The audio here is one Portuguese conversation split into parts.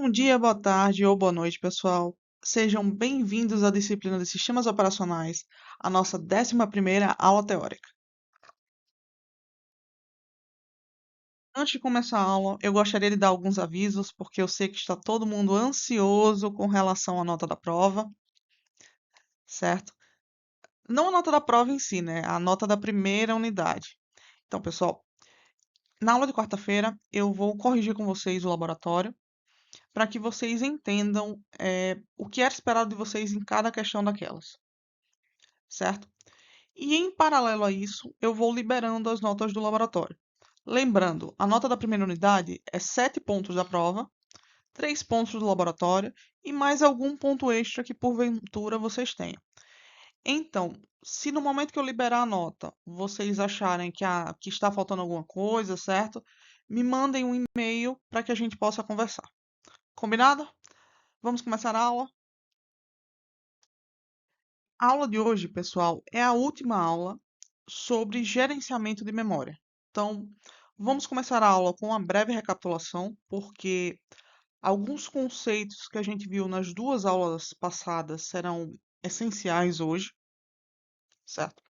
Bom dia, boa tarde ou boa noite, pessoal. Sejam bem-vindos à disciplina de Sistemas Operacionais, a nossa 11ª aula teórica. Antes de começar a aula, eu gostaria de dar alguns avisos, porque eu sei que está todo mundo ansioso com relação à nota da prova, certo? Não a nota da prova em si, né? A nota da primeira unidade. Então, pessoal, na aula de quarta-feira eu vou corrigir com vocês o laboratório, para que vocês entendam o que era esperado de vocês em cada questão daquelas, certo? E em paralelo a isso, eu vou liberando as notas do laboratório. Lembrando, a nota da primeira unidade é 7 pontos da prova, 3 pontos do laboratório e mais algum ponto extra que porventura vocês tenham. Então, se no momento que eu liberar a nota, vocês acharem que está faltando alguma coisa, certo? Me mandem um e-mail para que a gente possa conversar. Combinado? Vamos começar a aula? A aula de hoje, pessoal, é a última aula sobre gerenciamento de memória. Então, vamos começar a aula com uma breve recapitulação, porque alguns conceitos que a gente viu nas duas aulas passadas serão essenciais hoje, certo?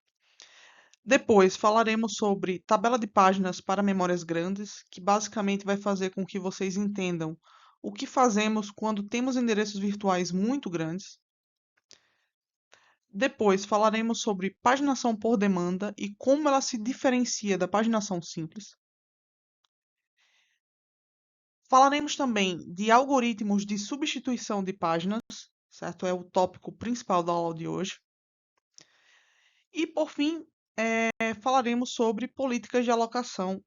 Depois falaremos sobre tabela de páginas para memórias grandes, que basicamente vai fazer com que vocês entendam o que fazemos quando temos endereços virtuais muito grandes. Depois falaremos sobre paginação por demanda e como ela se diferencia da paginação simples. Falaremos também de algoritmos de substituição de páginas, certo? É o tópico principal da aula de hoje. E, por fim, falaremos sobre políticas de alocação,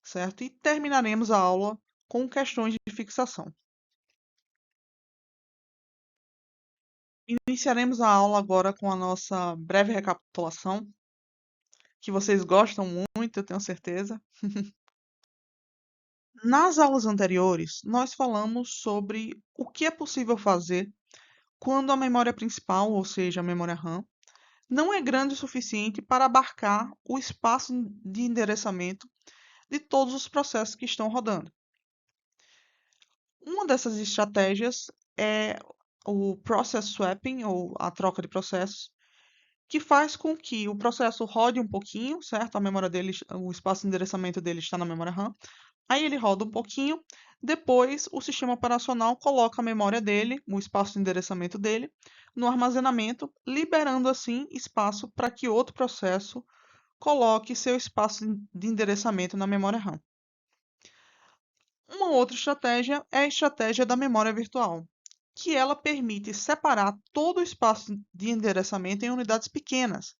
certo? E terminaremos a aula com questões de fixação. Iniciaremos a aula agora com a nossa breve recapitulação, que vocês gostam muito, eu tenho certeza. Nas aulas anteriores, nós falamos sobre o que é possível fazer quando a memória principal, ou seja, a memória RAM, não é grande o suficiente para abarcar o espaço de endereçamento de todos os processos que estão rodando. Uma dessas estratégias é o process swapping, ou a troca de processos, que faz com que o processo rode um pouquinho, certo? A memória dele, o espaço de endereçamento dele está na memória RAM. Aí ele roda um pouquinho, depois o sistema operacional coloca a memória dele, o espaço de endereçamento dele, no armazenamento, liberando assim espaço para que outro processo coloque seu espaço de endereçamento na memória RAM. Uma outra estratégia é a estratégia da memória virtual, que ela permite separar todo o espaço de endereçamento em unidades pequenas.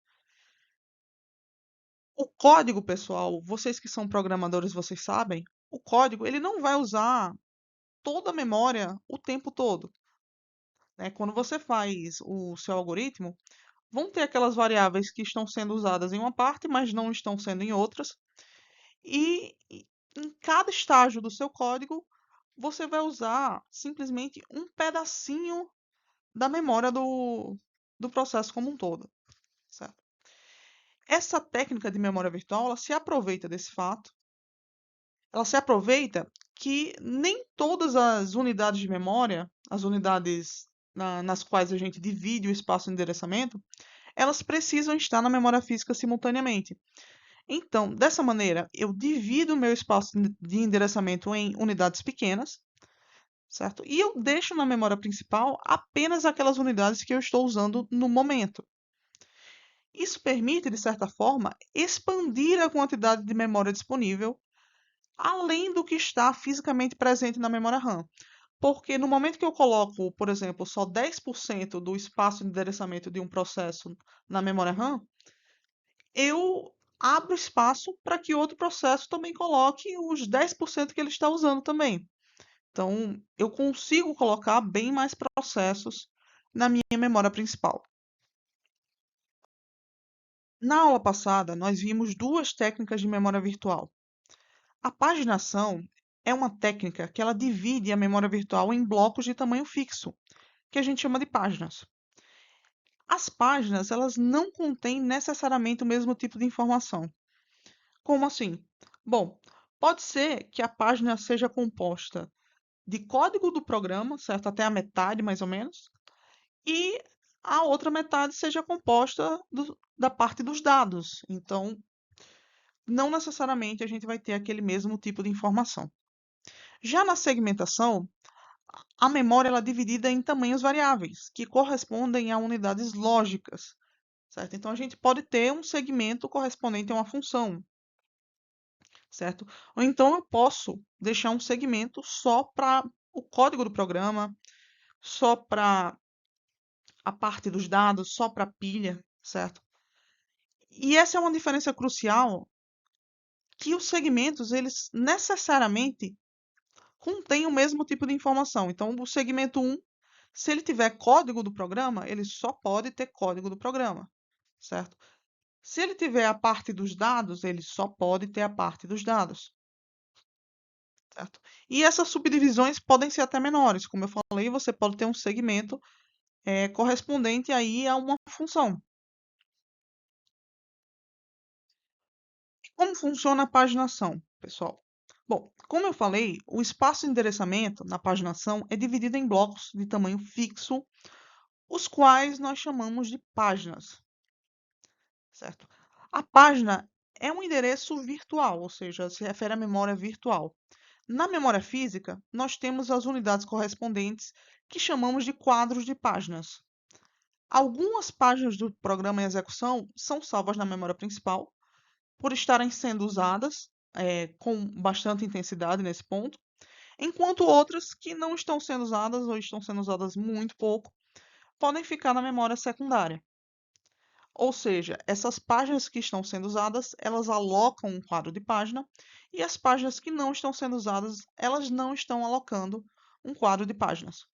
O código, pessoal, vocês que são programadores, vocês sabem, o código ele não vai usar toda a memória o tempo todo, né? Quando você faz o seu algoritmo, vão ter aquelas variáveis que estão sendo usadas em uma parte, mas não estão sendo em outras. E em cada estágio do seu código, você vai usar simplesmente um pedacinho da memória do processo como um todo, certo? Essa técnica de memória virtual, ela se aproveita desse fato. Ela se aproveita que nem todas as unidades de memória, as unidades nas quais a gente divide o espaço de endereçamento, elas precisam estar na memória física simultaneamente. Então, dessa maneira, eu divido o meu espaço de endereçamento em unidades pequenas, certo? E eu deixo na memória principal apenas aquelas unidades que eu estou usando no momento. Isso permite, de certa forma, expandir a quantidade de memória disponível além do que está fisicamente presente na memória RAM. Porque no momento que eu coloco, por exemplo, só 10% do espaço de endereçamento de um processo na memória RAM, eu abro espaço para que outro processo também coloque os 10% que ele está usando também. Então, eu consigo colocar bem mais processos na minha memória principal. Na aula passada, nós vimos duas técnicas de memória virtual. A paginação é uma técnica que ela divide a memória virtual em blocos de tamanho fixo, que a gente chama de páginas. As páginas, elas não contêm necessariamente o mesmo tipo de informação. Como assim? Bom, pode ser que a página seja composta de código do programa, certo? Até a metade, mais ou menos, e a outra metade seja composta da parte dos dados. Então, não necessariamente a gente vai ter aquele mesmo tipo de informação. Já na segmentação, a memória ela é dividida em tamanhos variáveis, que correspondem a unidades lógicas, certo? Então, a gente pode ter um segmento correspondente a uma função, certo? Ou então eu posso deixar um segmento só para o código do programa, só para a parte dos dados, só para a pilha, certo? E essa é uma diferença crucial, que os segmentos, eles necessariamente contêm o mesmo tipo de informação. Então, o segmento 1, se ele tiver código do programa, ele só pode ter código do programa, certo? Se ele tiver a parte dos dados, ele só pode ter a parte dos dados, certo? E essas subdivisões podem ser até menores. Como eu falei, você pode ter um segmento correspondente aí a uma função. Como funciona a paginação, pessoal? Bom, como eu falei, o espaço de endereçamento na paginação é dividido em blocos de tamanho fixo, os quais nós chamamos de páginas, certo? A página é um endereço virtual, ou seja, se refere à memória virtual. Na memória física, nós temos as unidades correspondentes que chamamos de quadros de páginas. Algumas páginas do programa em execução são salvas na memória principal, por estarem sendo usadas com bastante intensidade nesse ponto, enquanto outras que não estão sendo usadas ou estão sendo usadas muito pouco, podem ficar na memória secundária. Ou seja, essas páginas que estão sendo usadas, elas alocam um quadro de página, e as páginas que não estão sendo usadas, elas não estão alocando um quadro de páginas.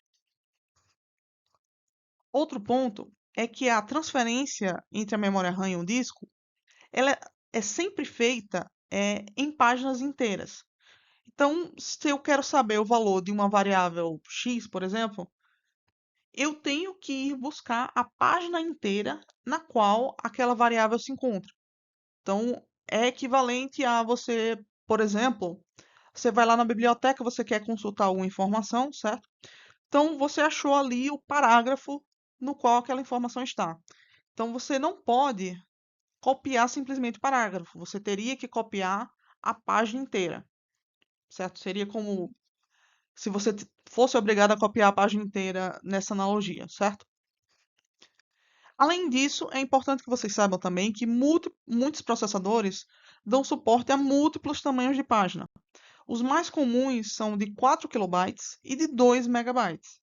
Outro ponto é que a transferência entre a memória RAM e o disco, ela é sempre feita em páginas inteiras. Então, se eu quero saber o valor de uma variável x, por exemplo, eu tenho que ir buscar a página inteira na qual aquela variável se encontra. Então, é equivalente a você, por exemplo, você vai lá na biblioteca, você quer consultar alguma informação, certo? Então, você achou ali o parágrafo no qual aquela informação está. Então, você não pode copiar simplesmente o parágrafo, você teria que copiar a página inteira, certo? Seria como se você fosse obrigado a copiar a página inteira nessa analogia, certo? Além disso, é importante que vocês saibam também que muitos processadores dão suporte a múltiplos tamanhos de página. Os mais comuns são de 4 kilobytes e de 2 megabytes,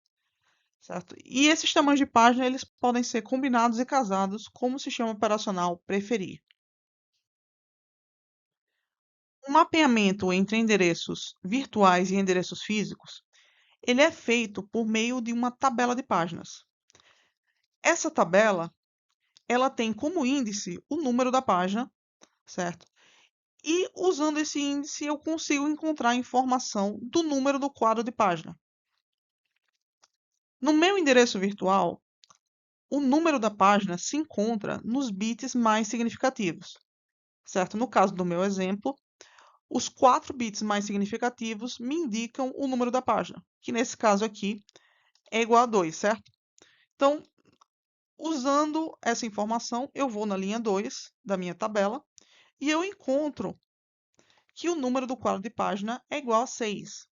certo? E esses tamanhos de página eles podem ser combinados e casados como o sistema operacional preferir. O mapeamento entre endereços virtuais e endereços físicos, ele é feito por meio de uma tabela de páginas. Essa tabela, ela tem como índice o número da página, certo? E usando esse índice eu consigo encontrar a informação do número do quadro de página. No meu endereço virtual, o número da página se encontra nos bits mais significativos, certo? No caso do meu exemplo, os 4 bits mais significativos me indicam o número da página, que nesse caso aqui é igual a 2, certo? Então, usando essa informação, eu vou na linha 2 da minha tabela e eu encontro que o número do quadro de página é igual a 6.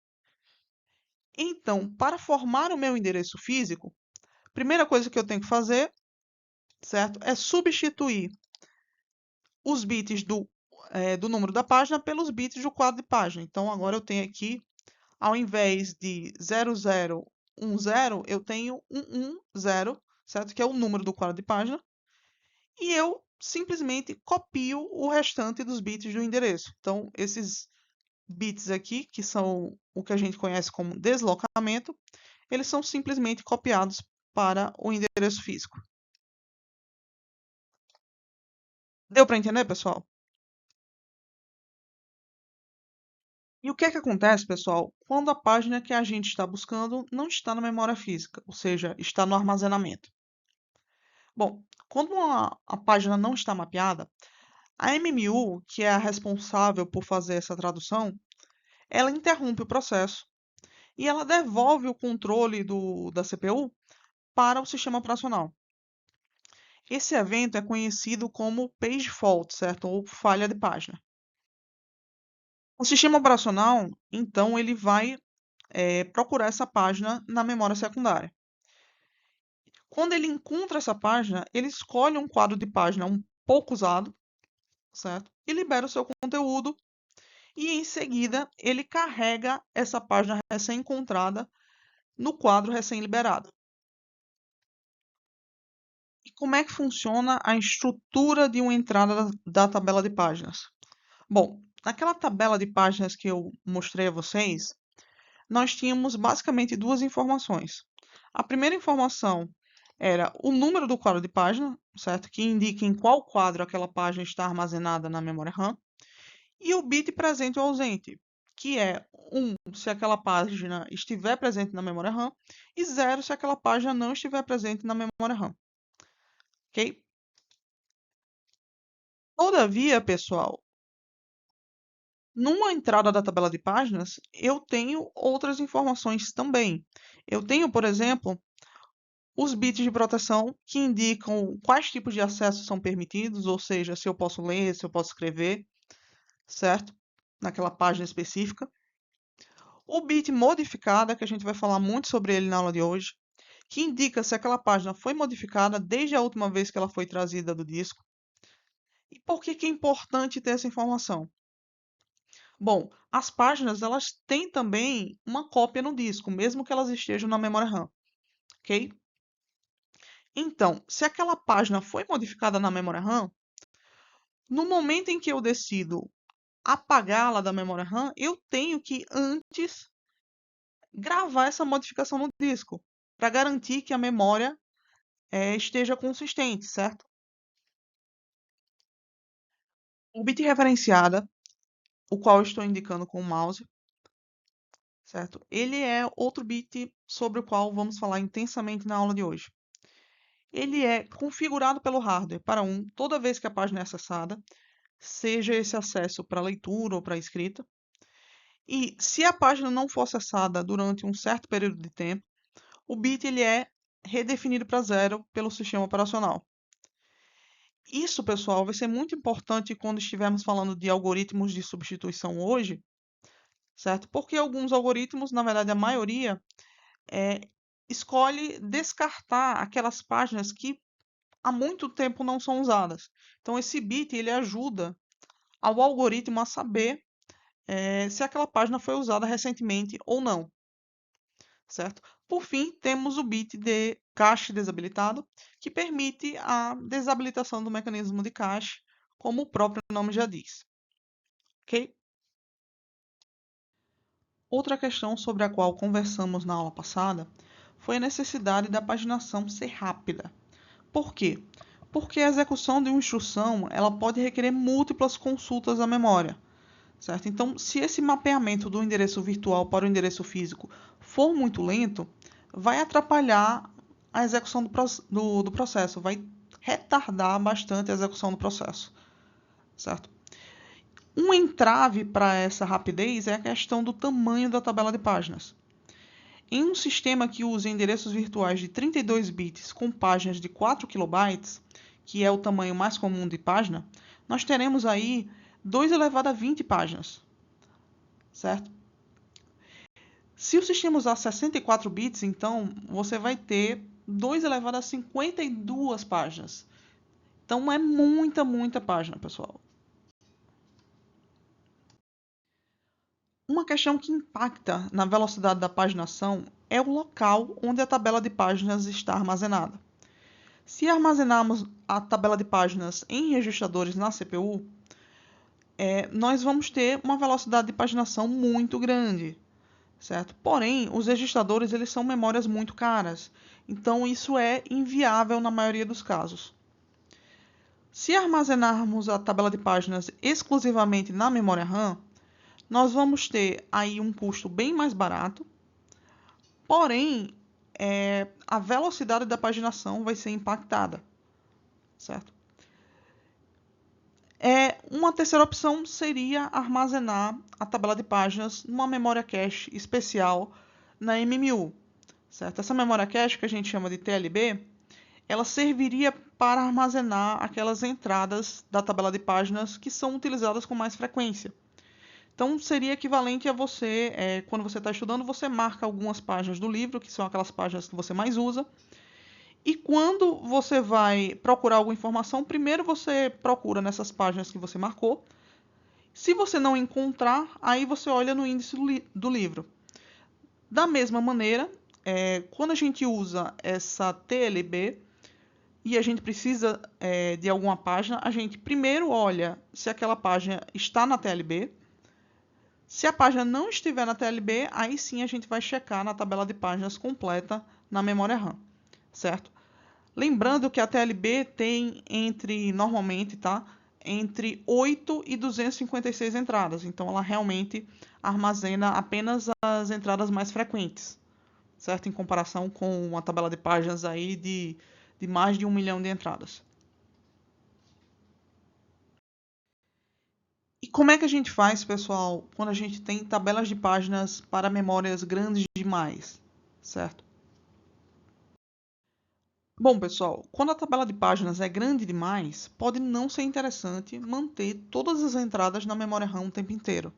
Então, para formar o meu endereço físico, a primeira coisa que eu tenho que fazer, certo, é substituir os bits do número da página pelos bits do quadro de página. Então, agora eu tenho aqui, ao invés de 0010, eu tenho 110, certo? Que é o número do quadro de página. E eu simplesmente copio o restante dos bits do endereço. Então, esses bits aqui, que são o que a gente conhece como deslocamento, eles são simplesmente copiados para o endereço físico. Deu para entender, pessoal? E o que é que acontece, pessoal, quando a página que a gente está buscando não está na memória física, ou seja, está no armazenamento? Bom, quando a página não está mapeada, a MMU, que é a responsável por fazer essa tradução, ela interrompe o processo e ela devolve o controle da CPU para o sistema operacional. Esse evento é conhecido como page fault, certo? Ou falha de página. O sistema operacional, então, ele vai procurar essa página na memória secundária. Quando ele encontra essa página, ele escolhe um quadro de página um pouco usado, certo? E libera o seu conteúdo. E em seguida, ele carrega essa página recém-encontrada no quadro recém-liberado. E como é que funciona a estrutura de uma entrada da tabela de páginas? Bom, naquela tabela de páginas que eu mostrei a vocês, nós tínhamos basicamente duas informações. A primeira informação era o número do quadro de página, certo? Que indica em qual quadro aquela página está armazenada na memória RAM. E o bit presente ou ausente, que é 1 se aquela página estiver presente na memória RAM e 0 se aquela página não estiver presente na memória RAM. Ok? Todavia, pessoal, numa entrada da tabela de páginas, eu tenho outras informações também. Eu tenho, por exemplo, os bits de proteção que indicam quais tipos de acessos são permitidos, ou seja, se eu posso ler, se eu posso escrever, certo? Naquela página específica. O bit modificada, que a gente vai falar muito sobre ele na aula de hoje, que indica se aquela página foi modificada desde a última vez que ela foi trazida do disco. E por que é importante ter essa informação? Bom, as páginas elas têm também uma cópia no disco, mesmo que elas estejam na memória RAM, ok? Então, se aquela página foi modificada na memória RAM, no momento em que eu decido apagá-la da memória RAM, eu tenho que antes gravar essa modificação no disco, para garantir que a memória esteja consistente, certo? O bit referenciada, o qual eu estou indicando com o mouse, certo? Ele é outro bit sobre o qual vamos falar intensamente na aula de hoje. Ele é configurado pelo hardware para toda vez que a página é acessada, seja esse acesso para leitura ou para escrita. E se a página não for acessada durante um certo período de tempo, o bit ele é redefinido para 0 pelo sistema operacional. Isso, pessoal, vai ser muito importante quando estivermos falando de algoritmos de substituição hoje, certo? Porque alguns algoritmos, na verdade a maioria, é, escolhe descartar aquelas páginas que há muito tempo não são usadas. Então esse bit ele ajuda ao algoritmo a saber se aquela página foi usada recentemente ou não, certo? Por fim, temos o bit de cache desabilitado, que permite a desabilitação do mecanismo de cache, como o próprio nome já diz. Ok? Outra questão sobre a qual conversamos na aula passada foi a necessidade da paginação ser rápida. Por quê? Porque a execução de uma instrução ela pode requerer múltiplas consultas à memória, certo? Então, se esse mapeamento do endereço virtual para o endereço físico for muito lento, vai atrapalhar a execução do processo, vai retardar bastante a execução do processo, certo? Um entrave para essa rapidez é a questão do tamanho da tabela de páginas. Em um sistema que usa endereços virtuais de 32 bits com páginas de 4 kilobytes, que é o tamanho mais comum de página, nós teremos aí 2 elevado a 20 páginas, certo? Se o sistema usar 64 bits, então você vai ter 2 elevado a 52 páginas. Então é muita página, pessoal. Uma questão que impacta na velocidade da paginação é o local onde a tabela de páginas está armazenada. Se armazenarmos a tabela de páginas em registradores na CPU, nós vamos ter uma velocidade de paginação muito grande, certo? Porém, os registradores eles são memórias muito caras, então isso é inviável na maioria dos casos. Se armazenarmos a tabela de páginas exclusivamente na memória RAM, nós vamos ter aí um custo bem mais barato, porém, a velocidade da paginação vai ser impactada, certo? Uma terceira opção seria armazenar a tabela de páginas numa memória cache especial na MMU, certo? Essa memória cache, que a gente chama de TLB, ela serviria para armazenar aquelas entradas da tabela de páginas que são utilizadas com mais frequência. Então, seria equivalente a você, quando você está estudando, você marca algumas páginas do livro, que são aquelas páginas que você mais usa. E quando você vai procurar alguma informação, primeiro você procura nessas páginas que você marcou. Se você não encontrar, aí você olha no índice do livro. Da mesma maneira, quando a gente usa essa TLB e a gente precisa de alguma página, a gente primeiro olha se aquela página está na TLB. Se a página não estiver na TLB, aí sim a gente vai checar na tabela de páginas completa na memória RAM, certo? Lembrando que a TLB tem normalmente, tá? Entre 8 e 256 entradas. Então, ela realmente armazena apenas as entradas mais frequentes, certo? Em comparação com uma tabela de páginas aí de mais de 1 milhão de entradas. E como é que a gente faz, pessoal, quando a gente tem tabelas de páginas para memórias grandes demais, certo? Bom, pessoal, quando a tabela de páginas é grande demais, pode não ser interessante manter todas as entradas na memória RAM o tempo inteiro.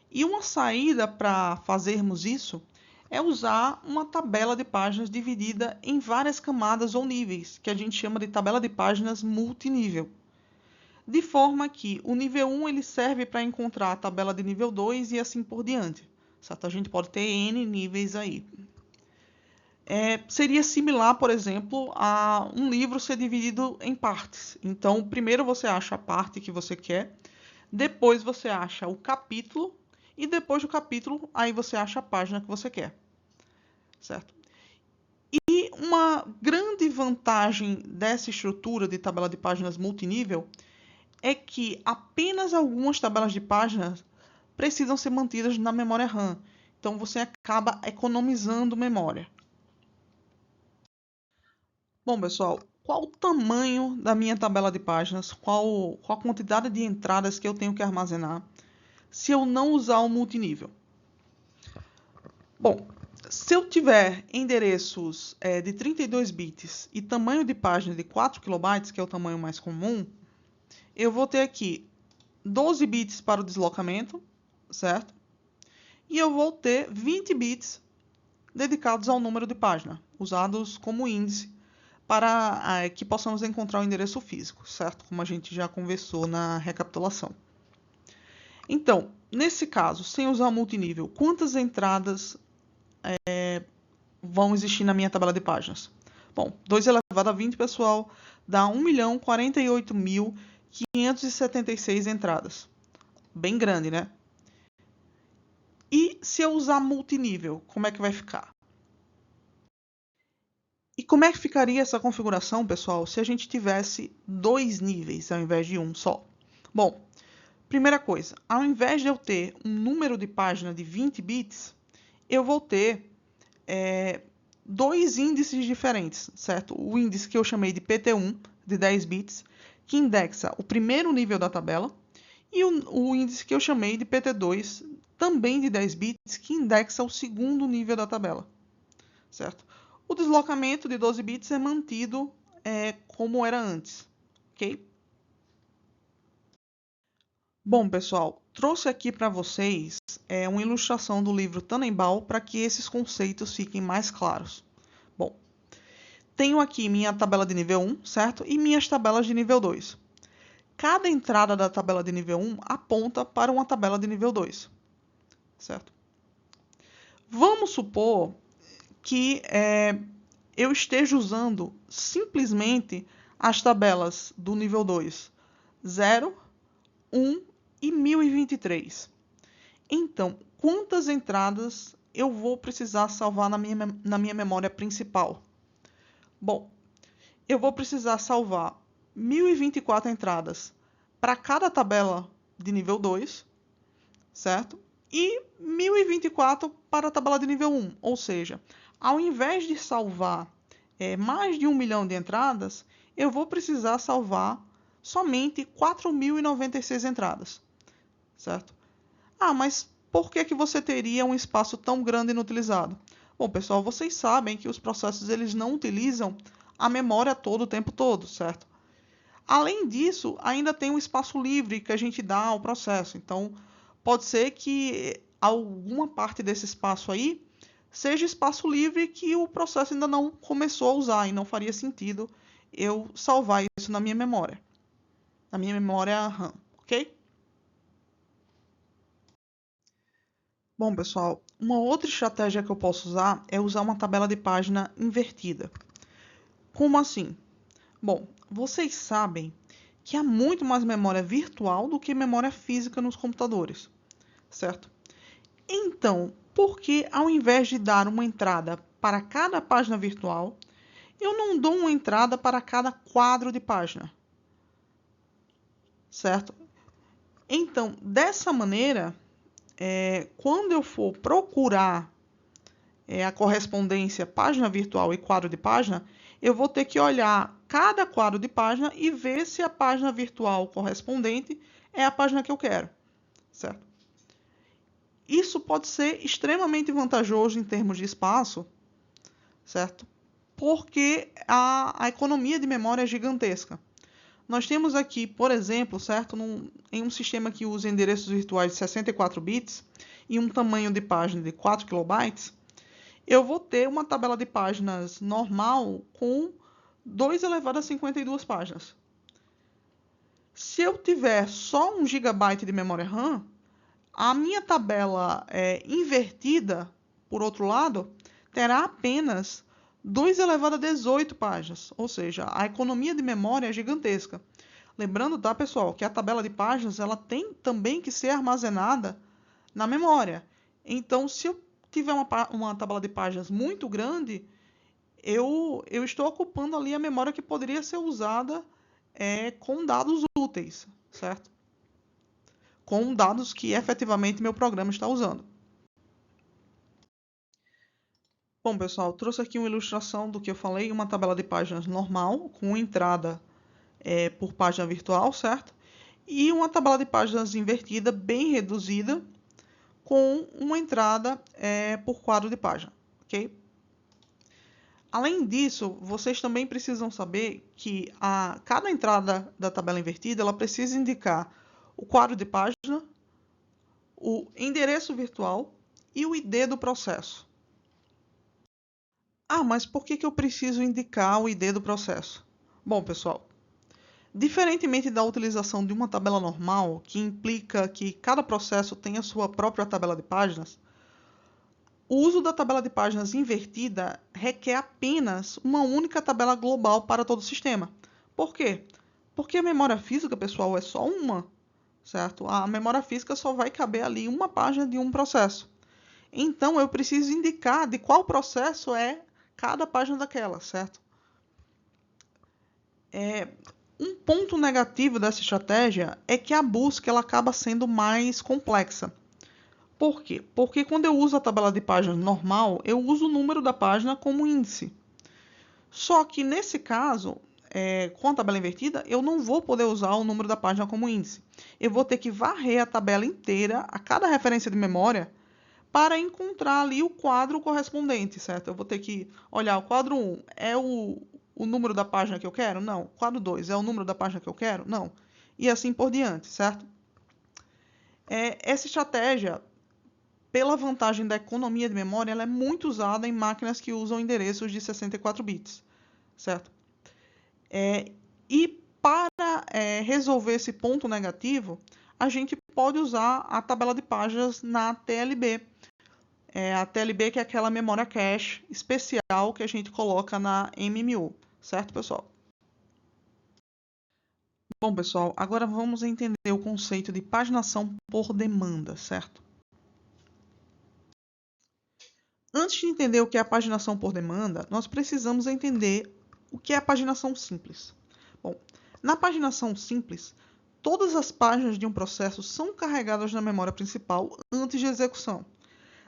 E uma saída para fazermos isso é usar uma tabela de páginas dividida em várias camadas ou níveis, que a gente chama de tabela de páginas multinível. De forma que o nível 1 ele serve para encontrar a tabela de nível 2 e assim por diante. Certo? A gente pode ter N níveis aí. Seria similar, por exemplo, a um livro ser dividido em partes. Então, primeiro você acha a parte que você quer, depois você acha o capítulo, e depois do capítulo, aí você acha a página que você quer. Certo? E uma grande vantagem dessa estrutura de tabela de páginas multinível é que apenas algumas tabelas de páginas precisam ser mantidas na memória RAM. Então, você acaba economizando memória. Bom, pessoal, qual o tamanho da minha tabela de páginas? Qual a quantidade de entradas que eu tenho que armazenar se eu não usar o multinível? Bom, se eu tiver endereços de 32 bits e tamanho de página de 4 KB, que é o tamanho mais comum, eu vou ter aqui 12 bits para o deslocamento, certo? E eu vou ter 20 bits dedicados ao número de página, usados como índice para que possamos encontrar o endereço físico, certo? Como a gente já conversou na recapitulação. Então, nesse caso, sem usar o multinível, quantas entradas vão existir na minha tabela de páginas? Bom, 2 elevado a 20, pessoal, dá 1.048.576 entradas. Bem grande, né? E se eu usar multinível, como é que vai ficar? E como é que ficaria essa configuração, pessoal, se a gente tivesse 2 níveis ao invés de um só? Bom, primeira coisa, ao invés de eu ter um número de página de 20 bits, eu vou ter 2 índices diferentes, certo? O índice que eu chamei de PT1, de 10 bits, que indexa o primeiro nível da tabela, e o índice que eu chamei de PT2, também de 10 bits, que indexa o segundo nível da tabela, certo? O deslocamento de 12 bits é mantido como era antes, ok? Bom, pessoal, trouxe aqui para vocês uma ilustração do livro Tannenbaum para que esses conceitos fiquem mais claros. Bom, tenho aqui minha tabela de nível 1, certo? E minhas tabelas de nível 2. Cada entrada da tabela de nível 1 aponta para uma tabela de nível 2, certo? Vamos supor que eu esteja usando simplesmente as tabelas do nível 2, 0, 1 e 1023. Então, quantas entradas eu vou precisar salvar na minha memória principal? Bom, eu vou precisar salvar 1024 entradas para cada tabela de nível 2, certo? E 1024 para a tabela de nível 1, ou seja, ao invés de salvar mais de 1 milhão de entradas, eu vou precisar salvar somente 4.096 entradas, certo? Ah, mas por que que você teria um espaço tão grande inutilizado? Bom, pessoal, vocês sabem que os processos eles não utilizam a memória todo o tempo todo, certo? Além disso, ainda tem um espaço livre que a gente dá ao processo. Então, pode ser que alguma parte desse espaço aí seja espaço livre que o processo ainda não começou a usar e não faria sentido eu salvar isso na minha memória RAM, ok? Bom, pessoal, uma outra estratégia que eu posso usar é usar uma tabela de página invertida. Como assim? Bom, vocês sabem que há muito mais memória virtual do que memória física nos computadores, certo? Então, por que ao invés de dar uma entrada para cada página virtual, eu não dou uma entrada para cada quadro de página, certo? Então, dessa maneira, quando eu for procurar a correspondência página virtual e quadro de página, eu vou ter que olhar cada quadro de página e ver se a página virtual correspondente é a página que eu quero, certo? Isso pode ser extremamente vantajoso em termos de espaço, certo? Porque a economia de memória é gigantesca. Nós temos aqui, por exemplo, certo, em um sistema que usa endereços virtuais de 64 bits e um tamanho de página de 4 kilobytes, eu vou ter uma tabela de páginas normal com 2 elevado a 52 páginas. Se eu tiver só 1 GB de memória RAM, a minha tabela invertida, por outro lado, terá apenas 2 elevado a 18 páginas, ou seja, a economia de memória é gigantesca. Lembrando, tá, pessoal, que a tabela de páginas ela tem também que ser armazenada na memória. Então, se eu tiver uma tabela de páginas muito grande, eu estou ocupando ali a memória que poderia ser usada com dados úteis, certo? Com dados que efetivamente meu programa está usando. Bom, pessoal, trouxe aqui uma ilustração do que eu falei, uma tabela de páginas normal, com entrada por página virtual, certo? E uma tabela de páginas invertida, bem reduzida, com uma entrada por quadro de página, ok? Além disso, vocês também precisam saber que cada entrada da tabela invertida ela precisa indicar o quadro de página, o endereço virtual e o ID do processo. Ah, mas por que eu preciso indicar o ID do processo? Bom, pessoal, diferentemente da utilização de uma tabela normal, que implica que cada processo tem a sua própria tabela de páginas, o uso da tabela de páginas invertida requer apenas uma única tabela global para todo o sistema. Por quê? Porque a memória física, pessoal, é só uma, certo? A memória física só vai caber ali uma página de um processo. Então, eu preciso indicar de qual processo é cada página daquela, certo? Um ponto negativo dessa estratégia é que a busca ela acaba sendo mais complexa. Por quê? Porque quando eu uso a tabela de páginas normal, eu uso o número da página como índice. Só que nesse caso, com a tabela invertida, eu não vou poder usar o número da página como índice. Eu vou ter que varrer a tabela inteira, a cada referência de memória, para encontrar ali o quadro correspondente, certo? Eu vou ter que olhar o quadro 1 é o número da página que eu quero? Não. Quadro 2 é o número da página que eu quero? Não. E assim por diante, certo? Essa estratégia, pela vantagem da economia de memória, ela é muito usada em máquinas que usam endereços de 64 bits, certo? E para resolver esse ponto negativo, a gente pode usar a tabela de páginas na TLB. A TLB que é aquela memória cache especial que a gente coloca na MMU, certo, pessoal? Bom, pessoal, agora vamos entender o conceito de paginação por demanda, certo? Antes de entender o que é a paginação por demanda, nós precisamos entender o que é a paginação simples. Bom, na paginação simples, todas as páginas de um processo são carregadas na memória principal antes de execução.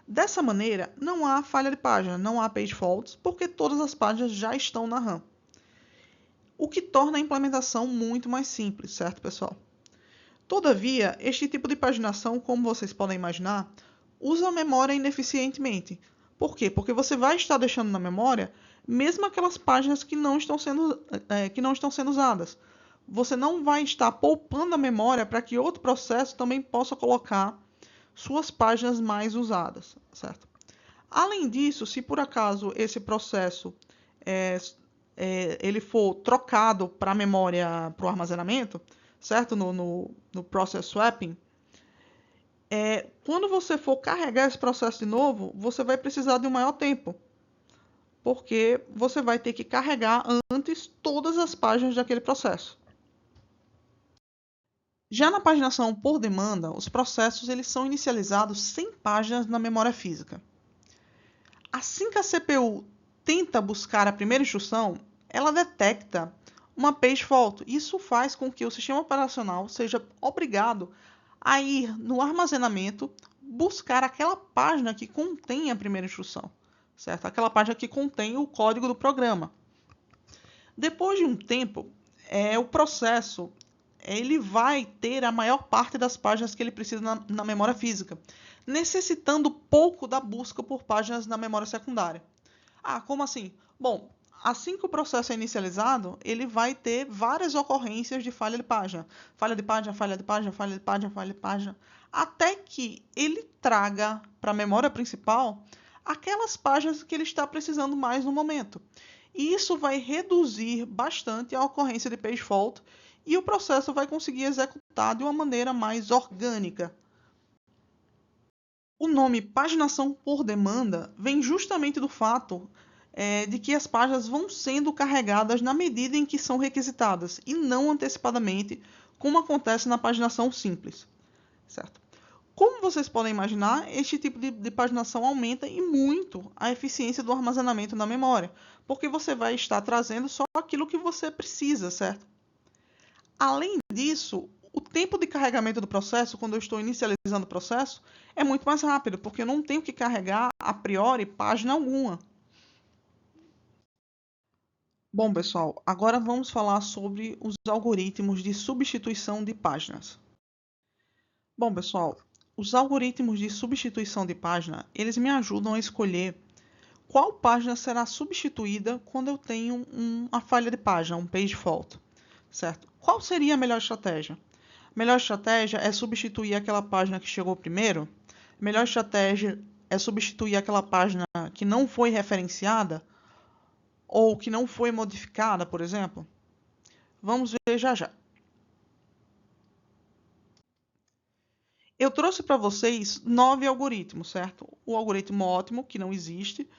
Dessa maneira, não há falha de página, não há page faults, porque todas as páginas já estão na RAM. O que torna a implementação muito mais simples, certo, pessoal? Todavia, este tipo de paginação, como vocês podem imaginar, usa a memória ineficientemente. Por quê? Porque você vai estar deixando na memória mesmo aquelas páginas que não estão sendo usadas. Você não vai estar poupando a memória para que outro processo também possa colocar suas páginas mais usadas, certo? Além disso, se por acaso esse processo ele for trocado para a memória, para o armazenamento, certo? No process swapping, quando você for carregar esse processo de novo, você vai precisar de um maior tempo, porque você vai ter que carregar antes todas as páginas daquele processo. Já na paginação por demanda, os processos eles são inicializados sem páginas na memória física. Assim que a CPU tenta buscar a primeira instrução, ela detecta uma page fault. Isso faz com que o sistema operacional seja obrigado a ir no armazenamento buscar aquela página que contém a primeira instrução, certo? Aquela página que contém o código do programa. Depois de um tempo, o processo ele vai ter a maior parte das páginas que ele precisa na memória física, necessitando pouco da busca por páginas na memória secundária. Ah, como assim? Bom, assim que o processo é inicializado, ele vai ter várias ocorrências de falha de página. Falha de página, falha de página, falha de página, falha de página, até que ele traga para a memória principal aquelas páginas que ele está precisando mais no momento. E isso vai reduzir bastante a ocorrência de page fault e o processo vai conseguir executar de uma maneira mais orgânica. O nome paginação por demanda vem justamente do fato de que as páginas vão sendo carregadas na medida em que são requisitadas e não antecipadamente, como acontece na paginação simples, certo? Como vocês podem imaginar, este tipo de paginação aumenta e muito a eficiência do armazenamento na memória, porque você vai estar trazendo só aquilo que você precisa, certo? Além disso, o tempo de carregamento do processo, quando eu estou inicializando o processo, é muito mais rápido, porque eu não tenho que carregar, a priori, página alguma. Bom, pessoal, agora vamos falar sobre os algoritmos de substituição de páginas. Bom, pessoal, os algoritmos de substituição de página, eles me ajudam a escolher qual página será substituída quando eu tenho uma falha de página, um page fault, certo? Qual seria a melhor estratégia? A melhor estratégia é substituir aquela página que chegou primeiro? A melhor estratégia é substituir aquela página que não foi referenciada ou que não foi modificada, por exemplo? Vamos ver já já. Eu trouxe para vocês 9 algoritmos, certo? O algoritmo ótimo, que não existe,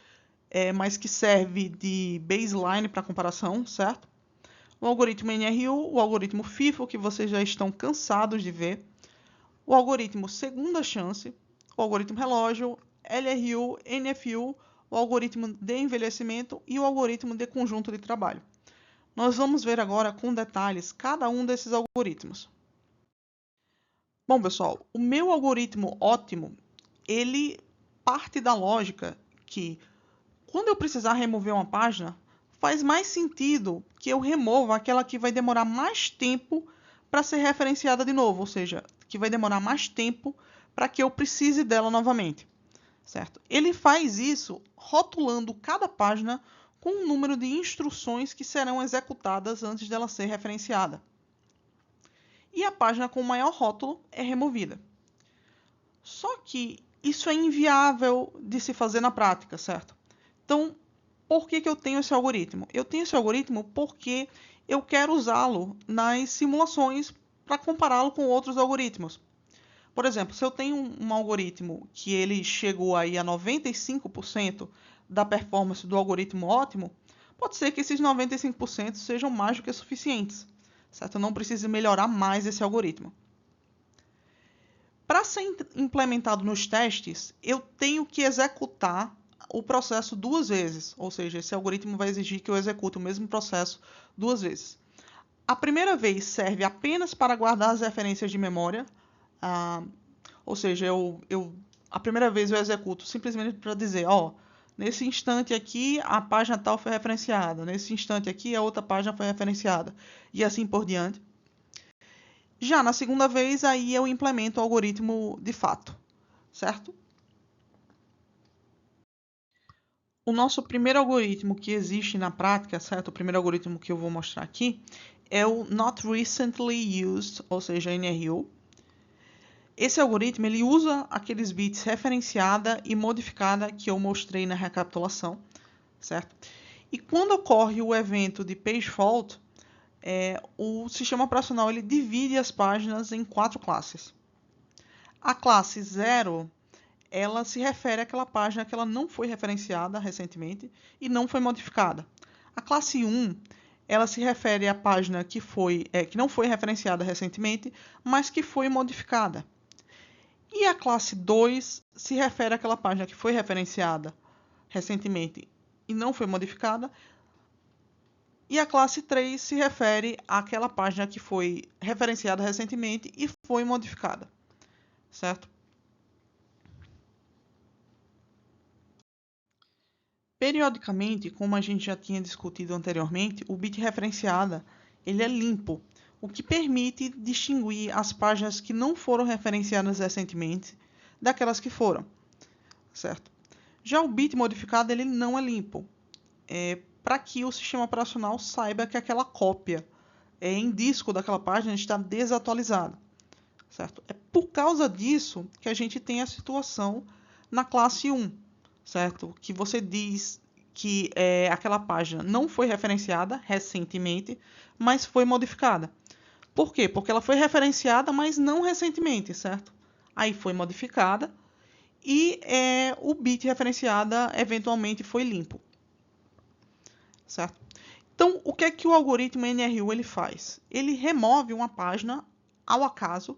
mas que serve de baseline para comparação, certo? O algoritmo NRU, o algoritmo FIFO, que vocês já estão cansados de ver, o algoritmo segunda chance, o algoritmo relógio, LRU, NFU, o algoritmo de envelhecimento e o algoritmo de conjunto de trabalho. Nós vamos ver agora com detalhes cada um desses algoritmos. Bom, pessoal, o meu algoritmo ótimo, ele parte da lógica que quando eu precisar remover uma página, faz mais sentido que eu remova aquela que vai demorar mais tempo para ser referenciada de novo, ou seja, que vai demorar mais tempo para que eu precise dela novamente, certo? Ele faz isso rotulando cada página com um número de instruções que serão executadas antes dela ser referenciada. E a página com o maior rótulo é removida. Só que isso é inviável de se fazer na prática, certo? Então, por que eu tenho esse algoritmo? Eu tenho esse algoritmo porque eu quero usá-lo nas simulações para compará-lo com outros algoritmos. Por exemplo, se eu tenho um algoritmo que ele chegou aí a 95% da performance do algoritmo ótimo, pode ser que esses 95% sejam mais do que suficientes, certo? Eu não preciso melhorar mais esse algoritmo. Para ser implementado nos testes, eu tenho que executar o processo duas vezes, ou seja, esse algoritmo vai exigir que eu execute o mesmo processo duas vezes. A primeira vez serve apenas para guardar as referências de memória, ou seja, a primeira vez eu executo simplesmente para dizer, nesse instante aqui a página tal foi referenciada, nesse instante aqui a outra página foi referenciada, e assim por diante. Já na segunda vez, aí eu implemento o algoritmo de fato, certo? O nosso primeiro algoritmo que existe na prática, certo? O primeiro algoritmo que eu vou mostrar aqui é o Not Recently Used, ou seja, NRU. Esse algoritmo ele usa aqueles bits referenciada e modificada que eu mostrei na recapitulação, certo? E quando ocorre o evento de page fault, o sistema operacional ele divide as páginas em 4 classes. A classe 0, ela se refere àquela página que ela não foi referenciada recentemente e não foi modificada. A classe 1, ela se refere à página que não foi referenciada recentemente, mas que foi modificada. E a classe 2 se refere àquela página que foi referenciada recentemente e não foi modificada. E a classe 3 se refere àquela página que foi referenciada recentemente e foi modificada, certo? Periodicamente, como a gente já tinha discutido anteriormente, o bit referenciada ele é limpo, o que permite distinguir as páginas que não foram referenciadas recentemente daquelas que foram, certo? Já o bit modificado ele não é limpo, para que o sistema operacional saiba que aquela cópia em disco daquela página está desatualizada, certo? É por causa disso que a gente tem a situação na classe 1, certo? Que você diz que aquela página não foi referenciada recentemente, mas foi modificada. Por quê? Porque ela foi referenciada, mas não recentemente, certo? Aí foi modificada e o bit referenciada eventualmente foi limpo, certo? Então, o que é que o algoritmo NRU ele faz? Ele remove uma página ao acaso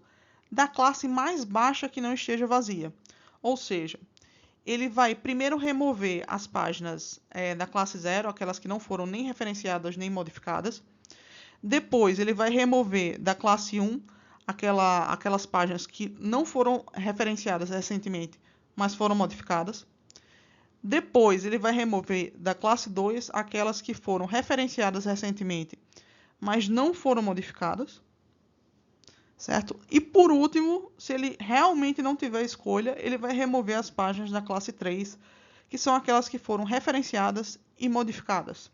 da classe mais baixa que não esteja vazia. Ou seja, ele vai primeiro remover as páginas da classe 0, aquelas que não foram nem referenciadas nem modificadas. Depois, ele vai remover da classe 1 aquelas páginas que não foram referenciadas recentemente, mas foram modificadas. Depois, ele vai remover da classe 2 aquelas que foram referenciadas recentemente, mas não foram modificadas. Certo? E por último, se ele realmente não tiver escolha, ele vai remover as páginas da classe 3, que são aquelas que foram referenciadas e modificadas.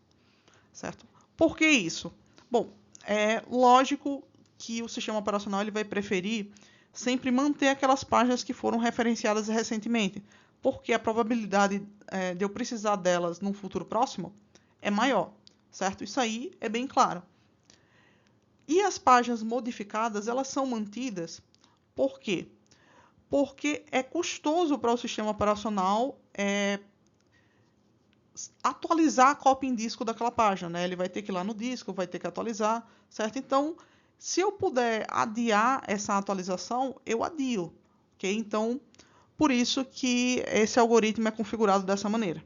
Certo? Por que isso? Bom, é lógico que o sistema operacional ele vai preferir sempre manter aquelas páginas que foram referenciadas recentemente, porque a probabilidade de eu precisar delas num futuro próximo é maior, certo? Isso aí é bem claro. E as páginas modificadas, elas são mantidas por quê? Porque é custoso para o sistema operacional atualizar a cópia em disco daquela página, né? Ele vai ter que ir lá no disco, vai ter que atualizar, certo? Então, se eu puder adiar essa atualização, eu adio, ok? Então, por isso que esse algoritmo é configurado dessa maneira.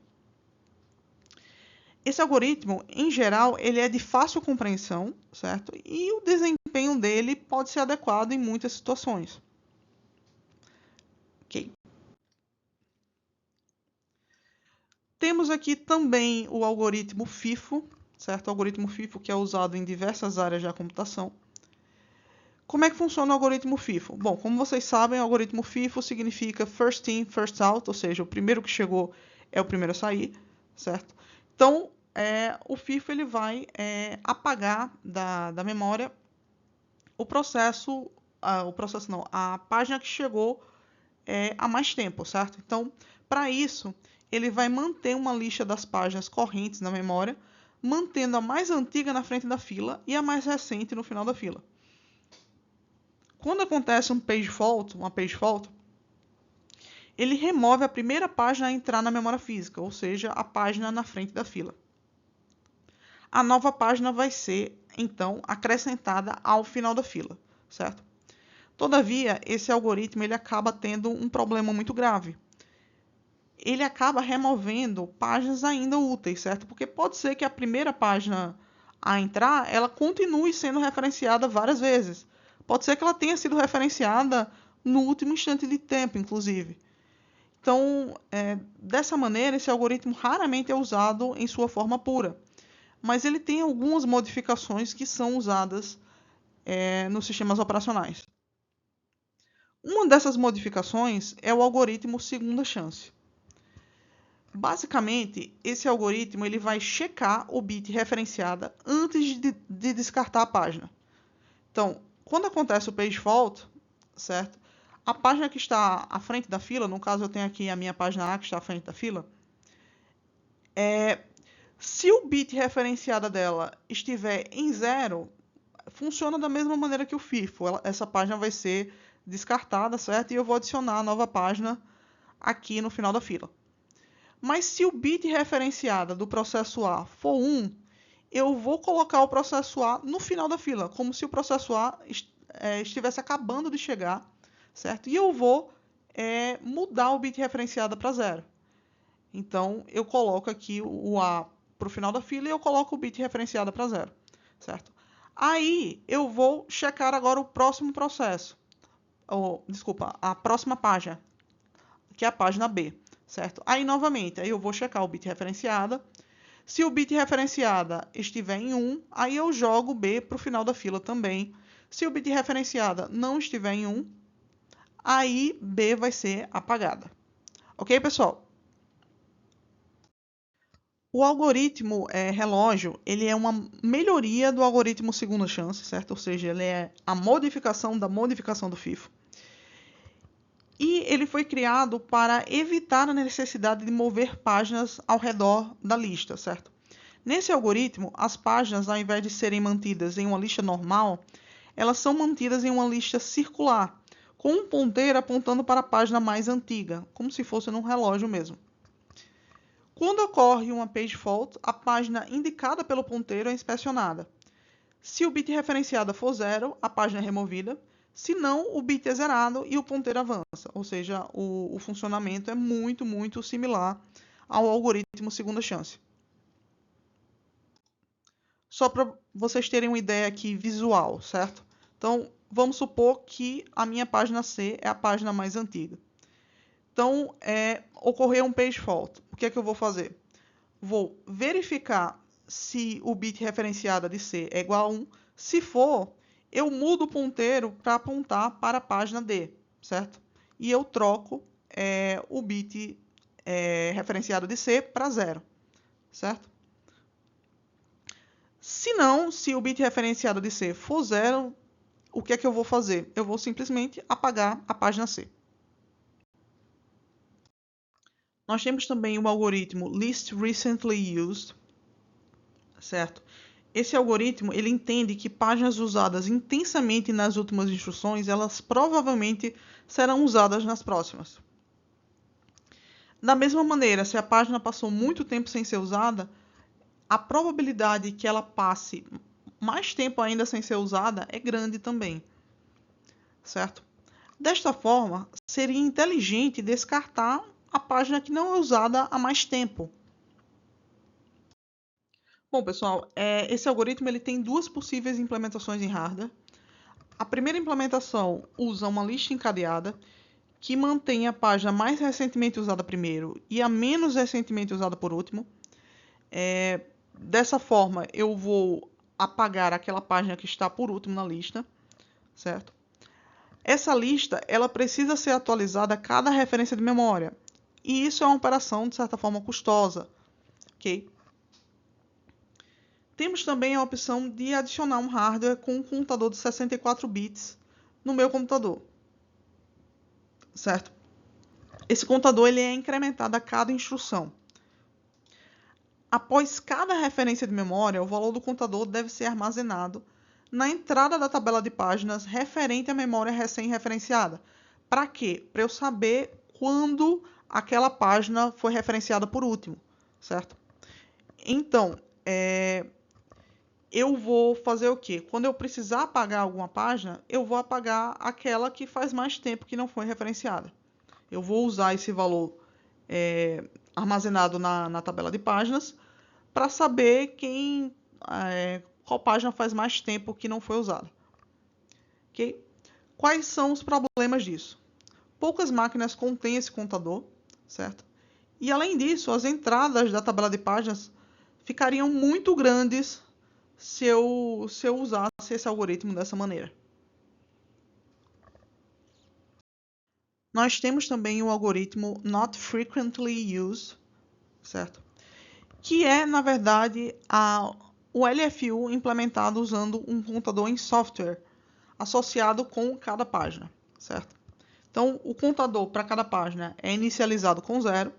Esse algoritmo, em geral, ele é de fácil compreensão, certo? E o desempenho dele pode ser adequado em muitas situações. Ok? Temos aqui também o algoritmo FIFO, certo? O algoritmo FIFO que é usado em diversas áreas da computação. Como é que funciona o algoritmo FIFO? Bom, como vocês sabem, o algoritmo FIFO significa First In, First Out, ou seja, o primeiro que chegou é o primeiro a sair, certo? Então, o FIFO ele vai apagar da memória a página que chegou há mais tempo, certo? Então, para isso, ele vai manter uma lista das páginas correntes na memória, mantendo a mais antiga na frente da fila e a mais recente no final da fila. Quando acontece uma page fault, ele remove a primeira página a entrar na memória física, ou seja, a página na frente da fila. A nova página vai ser, então, acrescentada ao final da fila, certo? Todavia, esse algoritmo ele acaba tendo um problema muito grave. Ele acaba removendo páginas ainda úteis, certo? Porque pode ser que a primeira página a entrar, ela continue sendo referenciada várias vezes. Pode ser que ela tenha sido referenciada no último instante de tempo, inclusive. Então, dessa maneira, esse algoritmo raramente é usado em sua forma pura. Mas ele tem algumas modificações que são usadas nos sistemas operacionais. Uma dessas modificações é o algoritmo segunda chance. Basicamente, esse algoritmo ele vai checar o bit referenciada antes de descartar a página. Então, quando acontece o page fault, certo? A página que está à frente da fila, no caso eu tenho aqui a minha página A que está à frente da fila, se o bit referenciada dela estiver em 0, funciona da mesma maneira que o FIFO. Essa página vai ser descartada, certo? E eu vou adicionar a nova página aqui no final da fila. Mas se o bit referenciada do processo A for 1, eu vou colocar o processo A no final da fila, como se o processo A estivesse acabando de chegar, certo? E eu vou mudar o bit referenciada para 0. Então, eu coloco aqui o A para o final da fila e eu coloco o bit referenciada para 0, certo? Aí, eu vou checar agora o próximo processo. Desculpa, a próxima página, que é a página B, certo? Aí, novamente, aí eu vou checar o bit referenciada. Se o bit referenciada estiver em 1, aí eu jogo B para o final da fila também. Se o bit referenciada não estiver em 1, aí B vai ser apagada. Ok, pessoal? O algoritmo relógio, ele é uma melhoria do algoritmo segunda chance, certo? Ou seja, ele é a modificação da modificação do FIFO. E ele foi criado para evitar a necessidade de mover páginas ao redor da lista, certo? Nesse algoritmo, as páginas, ao invés de serem mantidas em uma lista normal, elas são mantidas em uma lista circular, com um ponteiro apontando para a página mais antiga, como se fosse num relógio mesmo. Quando ocorre uma page fault, a página indicada pelo ponteiro é inspecionada. Se o bit referenciado for 0, a página é removida. Se não, o bit é zerado e o ponteiro avança. Ou seja, o funcionamento é muito, muito similar ao algoritmo segunda chance. Só para vocês terem uma ideia aqui visual, certo? Então, vamos supor que a minha página C é a página mais antiga. Então, ocorreu um page fault. O que é que eu vou fazer? Vou verificar se o bit referenciado de C é igual a 1. Se for, eu mudo o ponteiro para apontar para a página D, certo? E eu troco o bit referenciado de C para 0, certo? Se não, se o bit referenciado de C for 0, o que é que eu vou fazer? Eu vou simplesmente apagar a página C. Nós temos também o algoritmo Least Recently Used, certo? Esse algoritmo ele entende que páginas usadas intensamente nas últimas instruções, elas provavelmente serão usadas nas próximas. Da mesma maneira, se a página passou muito tempo sem ser usada, a probabilidade que ela passe mais tempo ainda sem ser usada é grande também, certo? Desta forma, seria inteligente descartar a página que não é usada há mais tempo. Bom, pessoal, esse algoritmo ele tem duas possíveis implementações em hardware. A primeira implementação usa uma lista encadeada que mantém a página mais recentemente usada primeiro e a menos recentemente usada por último. Dessa forma, eu vou apagar aquela página que está por último na lista, certo? Essa lista ela precisa ser atualizada a cada referência de memória. E isso é uma operação, de certa forma, custosa. Ok? Temos também a opção de adicionar um hardware com um computador de 64 bits no meu computador. Certo? Esse computador ele é incrementado a cada instrução. Após cada referência de memória, o valor do computador deve ser armazenado na entrada da tabela de páginas referente à memória recém-referenciada. Para quê? Para eu saber quando aquela página foi referenciada por último, certo? Então, eu vou fazer o quê? Quando eu precisar apagar alguma página, eu vou apagar aquela que faz mais tempo que não foi referenciada. Eu vou usar esse valor armazenado na tabela de páginas para saber qual página faz mais tempo que não foi usada. Okay? Quais são os problemas disso? Poucas máquinas contêm esse contador, certo? E além disso, as entradas da tabela de páginas ficariam muito grandes se eu usasse esse algoritmo dessa maneira. Nós temos também o algoritmo Not Frequently Used, certo? Que é, na verdade, o LFU implementado usando um contador em software associado com cada página, certo? Então, o contador para cada página é inicializado com 0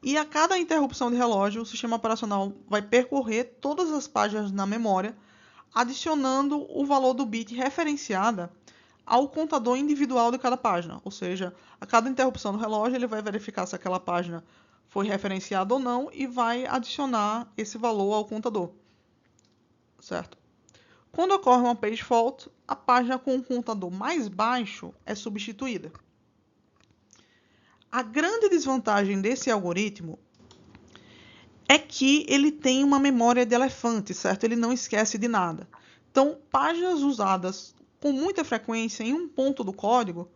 e a cada interrupção de relógio, o sistema operacional vai percorrer todas as páginas na memória, adicionando o valor do bit referenciada ao contador individual de cada página. Ou seja, a cada interrupção do relógio, ele vai verificar se aquela página foi referenciada ou não e vai adicionar esse valor ao contador, certo? Quando ocorre uma page fault, a página com o contador mais baixo é substituída. A grande desvantagem desse algoritmo é que ele tem uma memória de elefante, certo? Ele não esquece de nada. Então, páginas usadas com muita frequência em um ponto do código,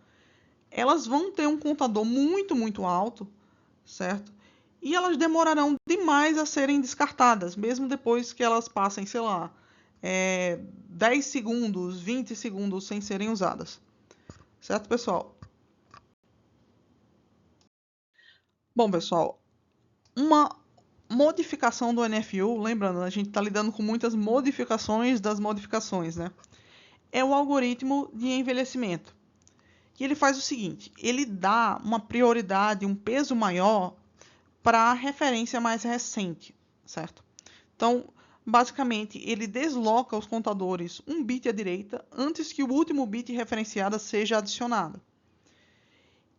elas vão ter um contador muito alto, certo? E elas demorarão demais a serem descartadas, mesmo depois que elas passem, sei lá, 10 segundos, 20 segundos sem serem usadas. Certo, pessoal? Bom, pessoal, uma modificação do NFU, lembrando, a gente está lidando com muitas modificações das modificações, né? É o algoritmo de envelhecimento. E ele faz o seguinte, ele dá uma prioridade, um peso maior para a referência mais recente, certo? Então, basicamente, ele desloca os contadores um bit à direita antes que o último bit referenciado seja adicionado.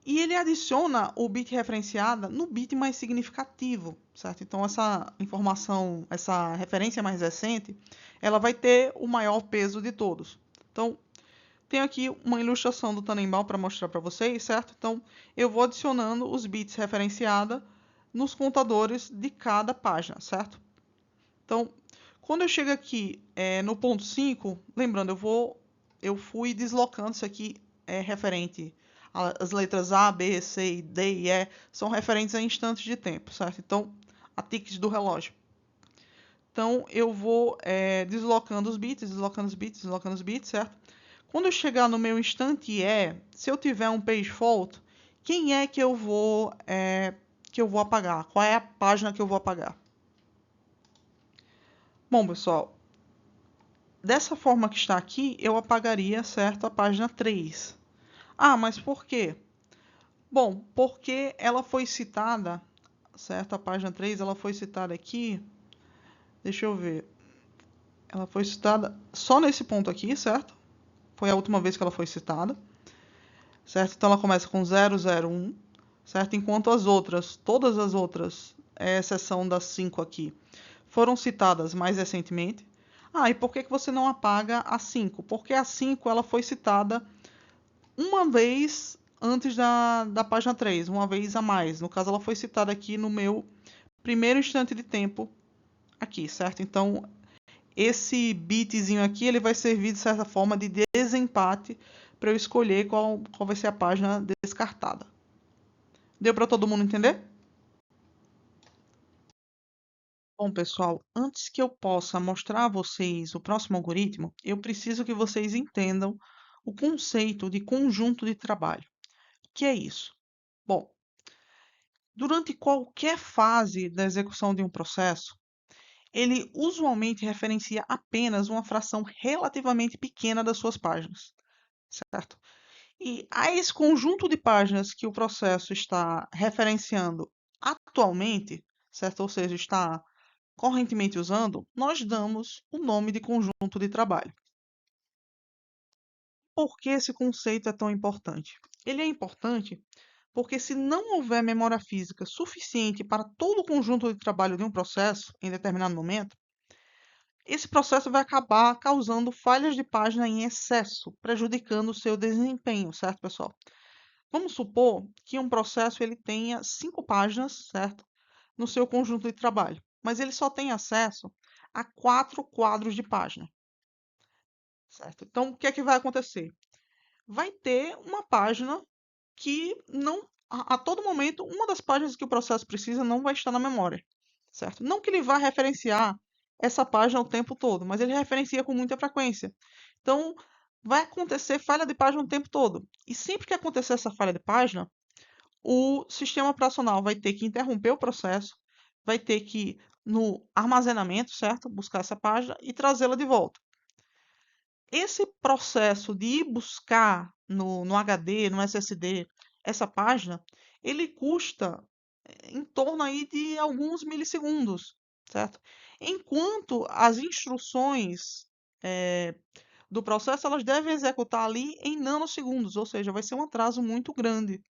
E ele adiciona o bit referenciada no bit mais significativo, certo? Então, essa informação, essa referência mais recente, ela vai ter o maior peso de todos. Então, tenho aqui uma ilustração do Tannenbaum para mostrar para vocês, certo? Então, eu vou adicionando os bits referenciada nos contadores de cada página, certo? Então, quando eu chego aqui no ponto 5, lembrando, eu fui deslocando isso aqui referente as letras A, B, C, D e E são referentes a instantes de tempo, certo? Então, a ticks do relógio. Então, eu vou deslocando os bits, certo? Quando eu chegar no meu instante E, se eu tiver um page fault, quem é que eu vou apagar? Qual é a página que eu vou apagar? Bom, pessoal, dessa forma que está aqui, eu apagaria, certo, a página 3. Ah, mas por quê? Bom, porque ela foi citada, certo? A página 3, ela foi citada aqui. Deixa eu ver. Ela foi citada só nesse ponto aqui, certo? Foi a última vez que ela foi citada. Certo? Então ela começa com 001, certo? Enquanto as outras, todas as outras, exceção das 5 aqui, foram citadas mais recentemente. Ah, e por que você não apaga a 5? Porque a 5 ela foi citada uma vez antes da página 3, uma vez a mais. No caso, ela foi citada aqui no meu primeiro instante de tempo aqui, certo? Então, esse bitzinho aqui, ele vai servir de certa forma de desempate para eu escolher qual vai ser a página descartada. Deu para todo mundo entender? Bom, pessoal, antes que eu possa mostrar a vocês o próximo algoritmo, eu preciso que vocês entendam o conceito de conjunto de trabalho. O que é isso? Bom, durante qualquer fase da execução de um processo, ele usualmente referencia apenas uma fração relativamente pequena das suas páginas, certo? E a esse conjunto de páginas que o processo está referenciando atualmente, certo? Ou seja, está correntemente usando, nós damos o nome de conjunto de trabalho. Por que esse conceito é tão importante? Ele é importante porque se não houver memória física suficiente para todo o conjunto de trabalho de um processo em determinado momento, esse processo vai acabar causando falhas de página em excesso, prejudicando o seu desempenho, certo, pessoal? Vamos supor que um processo ele tenha 5 páginas, certo, no seu conjunto de trabalho, mas ele só tem acesso a 4 quadros de página, certo? Então, o que é que vai acontecer? Vai ter uma página que não, a todo momento, uma das páginas que o processo precisa não vai estar na memória, certo? Não que ele vá referenciar essa página o tempo todo, mas ele referencia com muita frequência. Então, vai acontecer falha de página o tempo todo. E sempre que acontecer essa falha de página, o sistema operacional vai ter que interromper o processo, vai ter que ir no armazenamento, certo? Buscar essa página e trazê-la de volta. Esse processo de ir buscar no HD, no SSD, essa página, ele custa em torno aí de alguns milissegundos, certo? Enquanto as instruções do processo, elas devem executar ali em nanosegundos, ou seja, vai ser um atraso muito grande.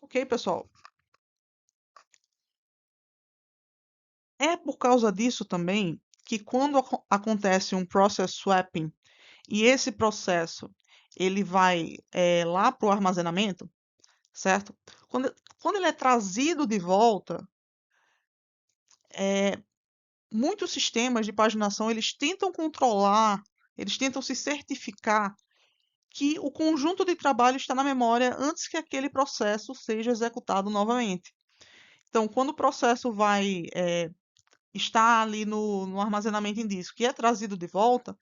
Ok, pessoal? É por causa disso também que quando acontece um process swapping e esse processo ele vai lá para o armazenamento, certo? Quando ele é trazido de volta, muitos sistemas de paginação eles tentam controlar, eles tentam se certificar que o conjunto de trabalho está na memória antes que aquele processo seja executado novamente. Então, quando o processo vai estar ali no armazenamento em disco e é trazido de volta,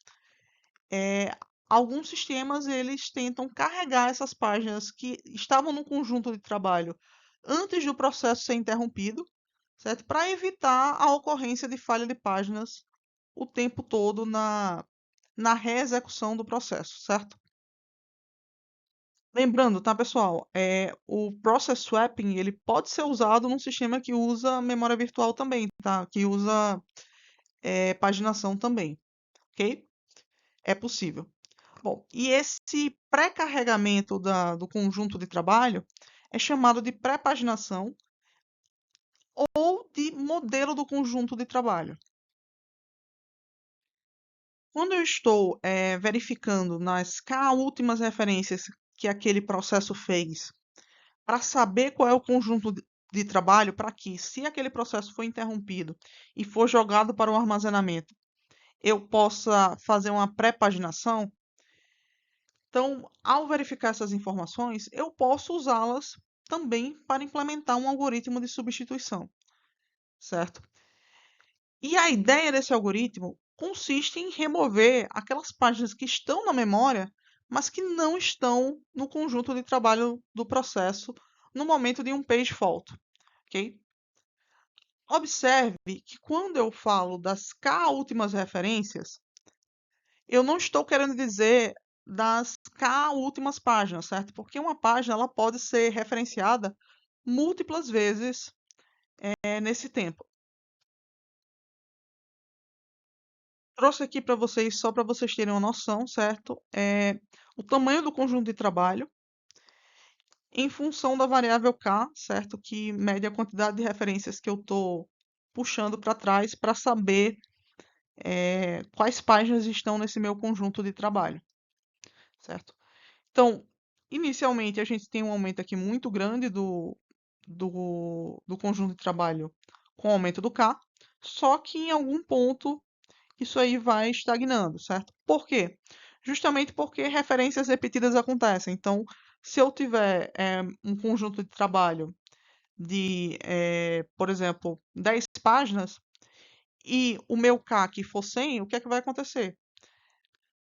alguns sistemas eles tentam carregar essas páginas que estavam no conjunto de trabalho antes do processo ser interrompido, certo? Para evitar a ocorrência de falha de páginas o tempo todo na reexecução do processo, certo? Lembrando, tá, pessoal, o Process Swapping ele pode ser usado num sistema que usa memória virtual também, tá? Que usa paginação também, ok? É possível. Bom, e esse pré-carregamento do conjunto de trabalho é chamado de pré-paginação ou de modelo do conjunto de trabalho. Quando eu estou verificando nas K últimas referências que aquele processo fez para saber qual é o conjunto de trabalho, para que, se aquele processo for interrompido e for jogado para o armazenamento, eu possa fazer uma pré-paginação. Então, ao verificar essas informações, eu posso usá-las também para implementar um algoritmo de substituição, certo? E a ideia desse algoritmo consiste em remover aquelas páginas que estão na memória, mas que não estão no conjunto de trabalho do processo no momento de um page fault, ok? Observe que quando eu falo das K últimas referências, eu não estou querendo dizer das K últimas páginas, certo? Porque uma página ela pode ser referenciada múltiplas vezes nesse tempo. Trouxe aqui para vocês, só para vocês terem uma noção, certo? O tamanho do conjunto de trabalho em função da variável K, certo? Que mede a quantidade de referências que eu estou puxando para trás para saber quais páginas estão nesse meu conjunto de trabalho, certo? Então, inicialmente, a gente tem um aumento aqui muito grande do conjunto de trabalho com o aumento do K, só que em algum ponto isso aí vai estagnando, certo? Por quê? Justamente porque referências repetidas acontecem. Então, se eu tiver um conjunto de trabalho de, por exemplo, 10 páginas e o meu K aqui for 100, o que é que vai acontecer?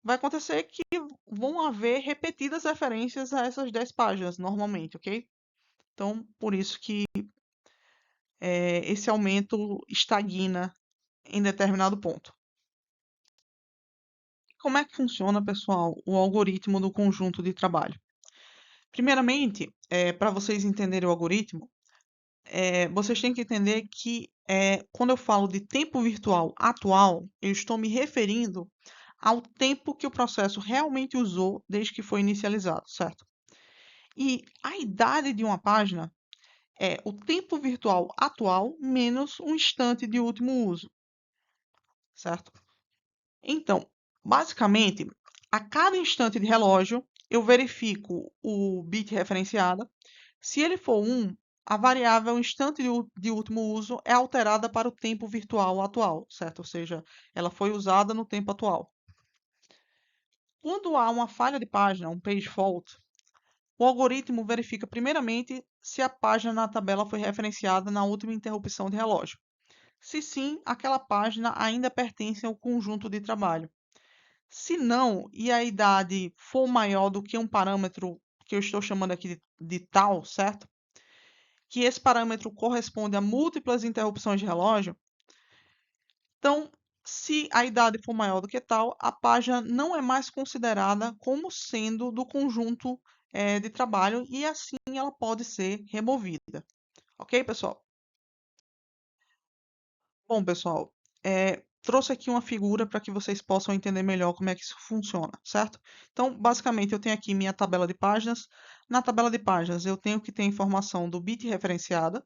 Vai acontecer que vão haver repetidas referências a essas 10 páginas, normalmente, ok? Então, por isso que esse aumento estagna em determinado ponto. Como é que funciona, pessoal, o algoritmo do conjunto de trabalho? Primeiramente, para vocês entenderem o algoritmo, vocês têm que entender que quando eu falo de tempo virtual atual, eu estou me referindo ao tempo que o processo realmente usou desde que foi inicializado, certo? E a idade de uma página é o tempo virtual atual menos um instante de último uso, certo? Então, basicamente, a cada instante de relógio, eu verifico o bit referenciado. Se ele for 1, a variável instante de último uso é alterada para o tempo virtual atual, certo? Ou seja, ela foi usada no tempo atual. Quando há uma falha de página, um page fault, o algoritmo verifica primeiramente se a página na tabela foi referenciada na última interrupção de relógio. Se sim, aquela página ainda pertence ao conjunto de trabalho. Se não, e a idade for maior do que um parâmetro que eu estou chamando aqui de tal, certo? que esse parâmetro corresponde a múltiplas interrupções de relógio, então, se a idade for maior do que tal, a página não é mais considerada como sendo do conjunto de trabalho e assim ela pode ser removida. Ok, pessoal? Bom, pessoal, trouxe aqui uma figura para que vocês possam entender melhor como é que isso funciona, certo? Então, basicamente, eu tenho aqui minha tabela de páginas. Na tabela de páginas, eu tenho que ter informação do bit referenciada,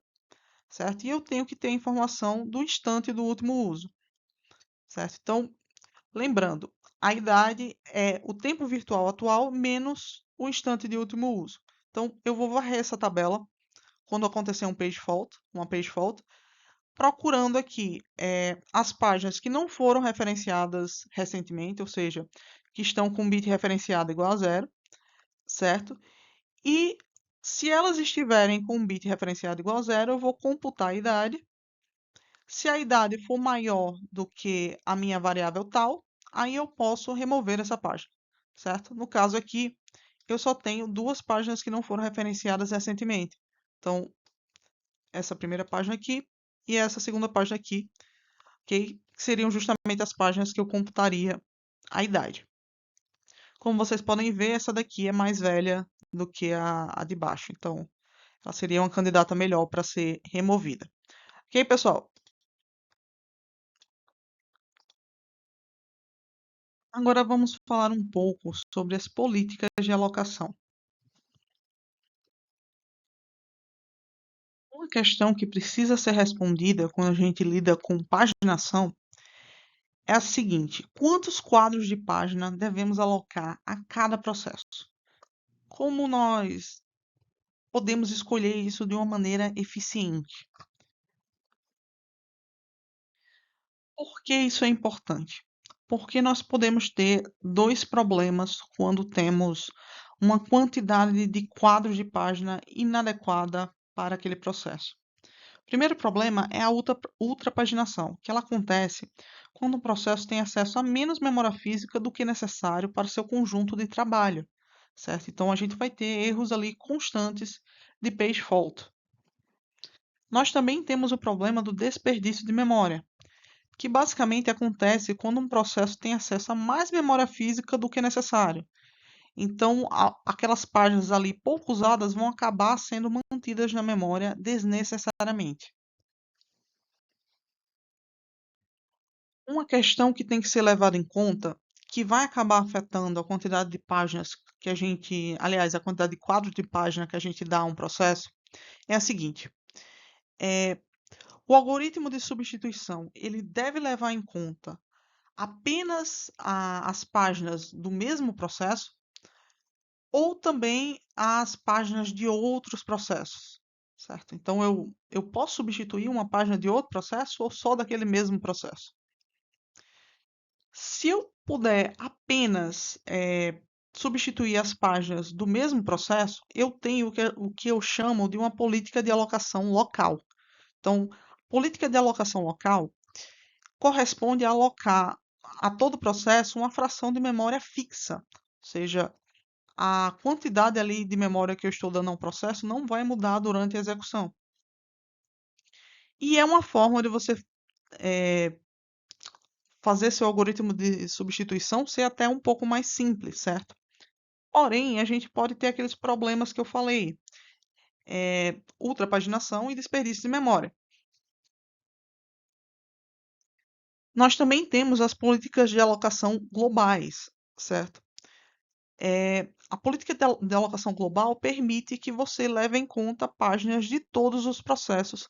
certo? E eu tenho que ter informação do instante do último uso, certo? Então, lembrando, a idade é o tempo virtual atual menos o instante de último uso. Então, eu vou varrer essa tabela quando acontecer uma page fault, procurando aqui as páginas que não foram referenciadas recentemente, ou seja, que estão com bit referenciado igual a zero, certo? E se elas estiverem com bit referenciado igual a zero, eu vou computar a idade. Se a idade for maior do que a minha variável tal, aí eu posso remover essa página, certo? No caso aqui, eu só tenho duas páginas que não foram referenciadas recentemente. Então, essa primeira página aqui e essa segunda página aqui, ok? Que seriam justamente as páginas que eu computaria a idade. Como vocês podem ver, essa daqui é mais velha do que a de baixo, então ela seria uma candidata melhor para ser removida. Ok, pessoal? Agora vamos falar um pouco sobre as políticas de alocação. Uma questão que precisa ser respondida quando a gente lida com paginação é a seguinte: quantos quadros de página devemos alocar a cada processo? Como nós podemos escolher isso de uma maneira eficiente? Por que isso é importante? Porque nós podemos ter dois problemas quando temos uma quantidade de quadros de página inadequada para aquele processo. O primeiro problema é a ultrapaginação, que ela acontece quando o processo tem acesso a menos memória física do que necessário para seu conjunto de trabalho, certo? Então a gente vai ter erros ali constantes de page fault. Nós também temos o problema do desperdício de memória, que basicamente acontece quando um processo tem acesso a mais memória física do que necessário. Então, aquelas páginas ali pouco usadas vão acabar sendo mantidas na memória desnecessariamente. Uma questão que tem que ser levada em conta, que vai acabar afetando a quantidade de páginas que a gente, aliás, a quantidade de quadros de página que a gente dá a um processo, é a seguinte: é, o algoritmo de substituição ele deve levar em conta apenas as páginas do mesmo processo ou também as páginas de outros processos, certo? Então eu posso substituir uma página de outro processo ou só daquele mesmo processo? Se eu puder apenas substituir as páginas do mesmo processo, eu tenho o que eu chamo de uma política de alocação local. Então, política de alocação local corresponde a alocar a todo processo uma fração de memória fixa, ou seja, a quantidade ali de memória que eu estou dando ao processo não vai mudar durante a execução. E é uma forma de você eh, fazer seu algoritmo de substituição ser até um pouco mais simples, certo? Porém, a gente pode ter aqueles problemas que eu falei, ultrapaginação e desperdício de memória. Nós também temos as políticas de alocação globais, certo? A política de alocação global permite que você leve em conta páginas de todos os processos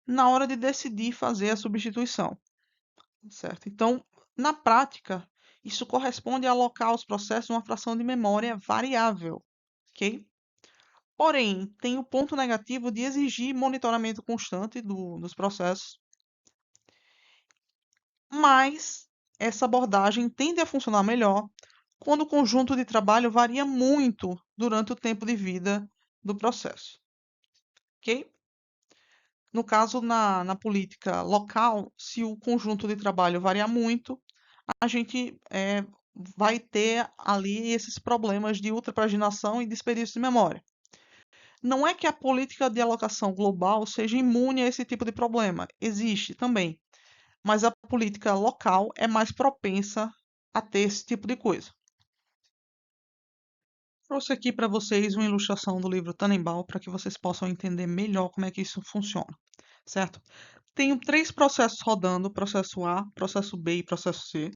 na hora de decidir fazer a substituição, certo? Então, na prática, isso corresponde a alocar aos processos uma fração de memória variável, ok? Porém, tem o ponto negativo de exigir monitoramento constante dos processos, mas essa abordagem tende a funcionar melhor quando o conjunto de trabalho varia muito durante o tempo de vida do processo, ok? No caso, na política local, se o conjunto de trabalho variar muito, a gente vai ter ali esses problemas de ultrapaginação e desperdício de memória. Não é que a política de alocação global seja imune a esse tipo de problema. Existe também. Mas a política local é mais propensa a ter esse tipo de coisa. Trouxe aqui para vocês uma ilustração do livro Tannenbaum para que vocês possam entender melhor como é que isso funciona, certo? Tenho três processos rodando, processo A, processo B e processo C.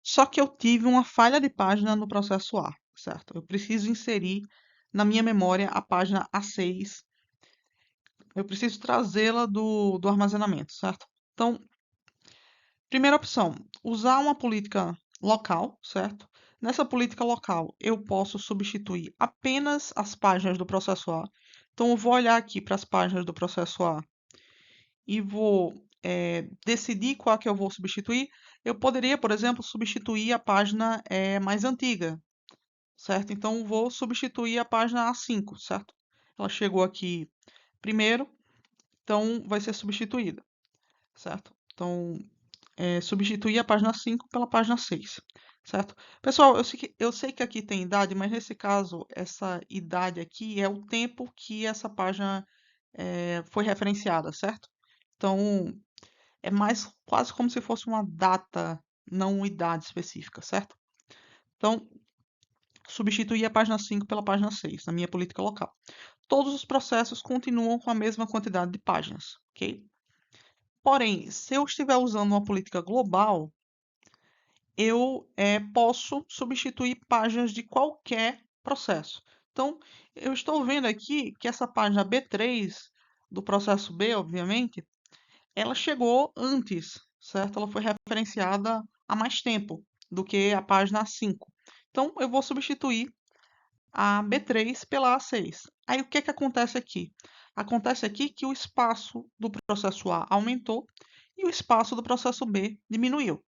Só que eu tive uma falha de página no processo A, certo? Eu preciso inserir na minha memória a página A6. Eu preciso trazê-la do armazenamento, certo? Então, primeira opção, usar uma política local, certo? Nessa política local, eu posso substituir apenas as páginas do processo A. Então, eu vou olhar aqui para as páginas do processo A e vou decidir qual que eu vou substituir. Eu poderia, por exemplo, substituir a página mais antiga, certo? Então, vou substituir a página A5, certo? Ela chegou aqui primeiro, então vai ser substituída, certo? Então, substituir a página 5 pela página 6, certo? Pessoal, eu sei que aqui tem idade, mas nesse caso, essa idade aqui é o tempo que essa página foi referenciada, certo? Então, é mais quase como se fosse uma data, não uma idade específica, certo? Então, substituir a página 5 pela página 6 na minha política local. Todos os processos continuam com a mesma quantidade de páginas, ok? Porém, se eu estiver usando uma política global, eu posso substituir páginas de qualquer processo. Então, eu estou vendo aqui que essa página B3 do processo B, obviamente, ela chegou antes, certo? Ela foi referenciada há mais tempo do que a página 5. Então, eu vou substituir a B3 pela A6. Aí, o que é que acontece aqui? Acontece aqui que o espaço do processo A aumentou e o espaço do processo B diminuiu.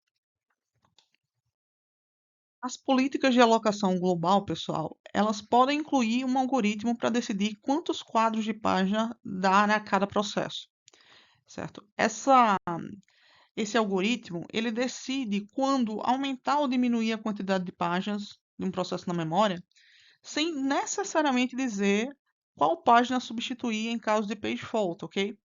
As políticas de alocação global, pessoal, elas podem incluir um algoritmo para decidir quantos quadros de página dar a cada processo, certo? Esse algoritmo, ele decide quando aumentar ou diminuir a quantidade de páginas de um processo na memória, sem necessariamente dizer qual página substituir em caso de page fault, ok?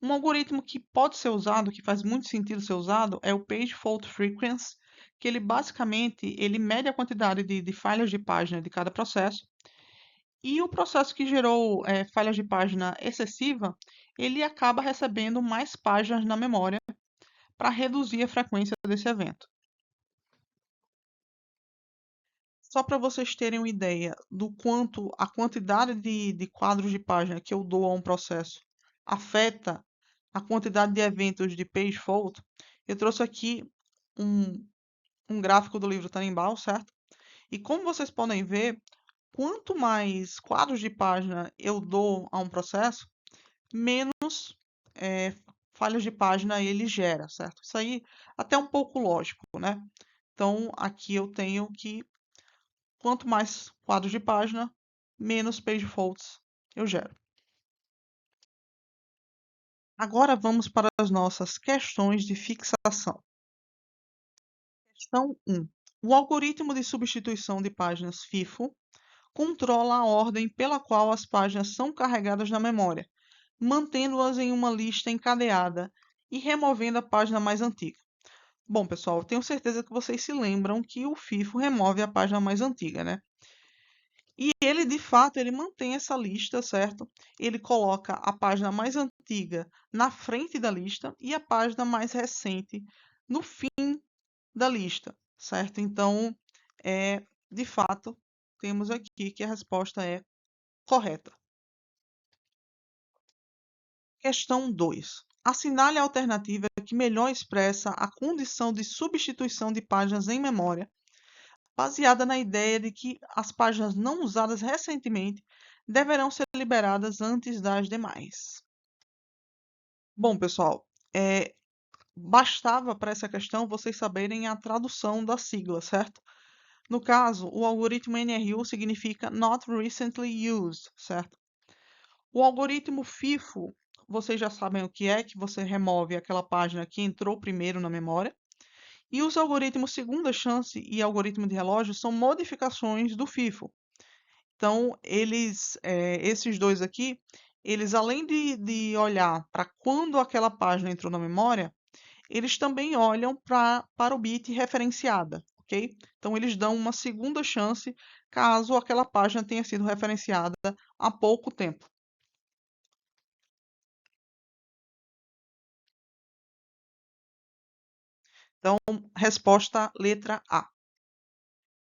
Um algoritmo que pode ser usado, que faz muito sentido ser usado, é o Page Fault Frequency, que ele basicamente ele mede a quantidade de falhas de página de cada processo. E o processo que gerou falhas de página excessiva, ele acaba recebendo mais páginas na memória para reduzir a frequência desse evento. Só para vocês terem uma ideia do quanto a quantidade de quadros de página que eu dou a um processo afeta a quantidade de eventos de page fault, eu trouxe aqui um, um gráfico do livro Tannenbaum, certo? E como vocês podem ver, quanto mais quadros de página eu dou a um processo, menos falhas de página ele gera, certo? Isso aí até é um pouco lógico, né? Então, aqui eu tenho que quanto mais quadros de página, menos page faults eu gero. Agora vamos para as nossas questões de fixação. Questão 1. O algoritmo de substituição de páginas FIFO controla a ordem pela qual as páginas são carregadas na memória, mantendo-as em uma lista encadeada e removendo a página mais antiga. Bom, pessoal, eu tenho certeza que vocês se lembram que o FIFO remove a página mais antiga, né? E ele, de fato, ele mantém essa lista, certo? Ele coloca a página mais antiga na frente da lista e a página mais recente no fim da lista, certo? Então, de fato, temos aqui que a resposta é correta. Questão 2. Assinale a alternativa que melhor expressa a condição de substituição de páginas em memória, baseada na ideia de que as páginas não usadas recentemente deverão ser liberadas antes das demais. Bom, pessoal, bastava para essa questão vocês saberem a tradução da sigla, certo? No caso, o algoritmo NRU significa Not Recently Used, certo? O algoritmo FIFO, vocês já sabem o que você remove aquela página que entrou primeiro na memória. E os algoritmos segunda chance e algoritmo de relógio são modificações do FIFO. Então, esses dois aqui, eles além de olhar para quando aquela página entrou na memória, eles também olham para o bit referenciada, ok? Então, eles dão uma segunda chance caso aquela página tenha sido referenciada há pouco tempo. Então, resposta letra A.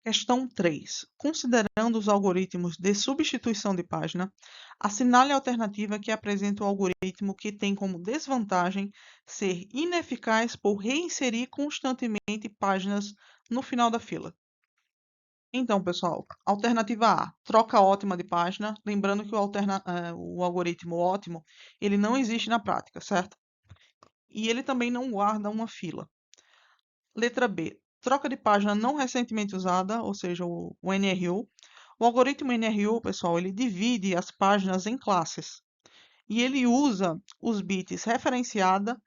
Questão 3. Considerando os algoritmos de substituição de página, assinale a alternativa que apresenta o algoritmo que tem como desvantagem ser ineficaz por reinserir constantemente páginas no final da fila. Então, pessoal, alternativa A, troca ótima de página. Lembrando que o algoritmo ótimo, ele não existe na prática, certo? E ele também não guarda uma fila. Letra B, troca de página não recentemente usada, ou seja, o NRU. O algoritmo NRU, pessoal, ele divide as páginas em classes. E ele usa os bits referenciada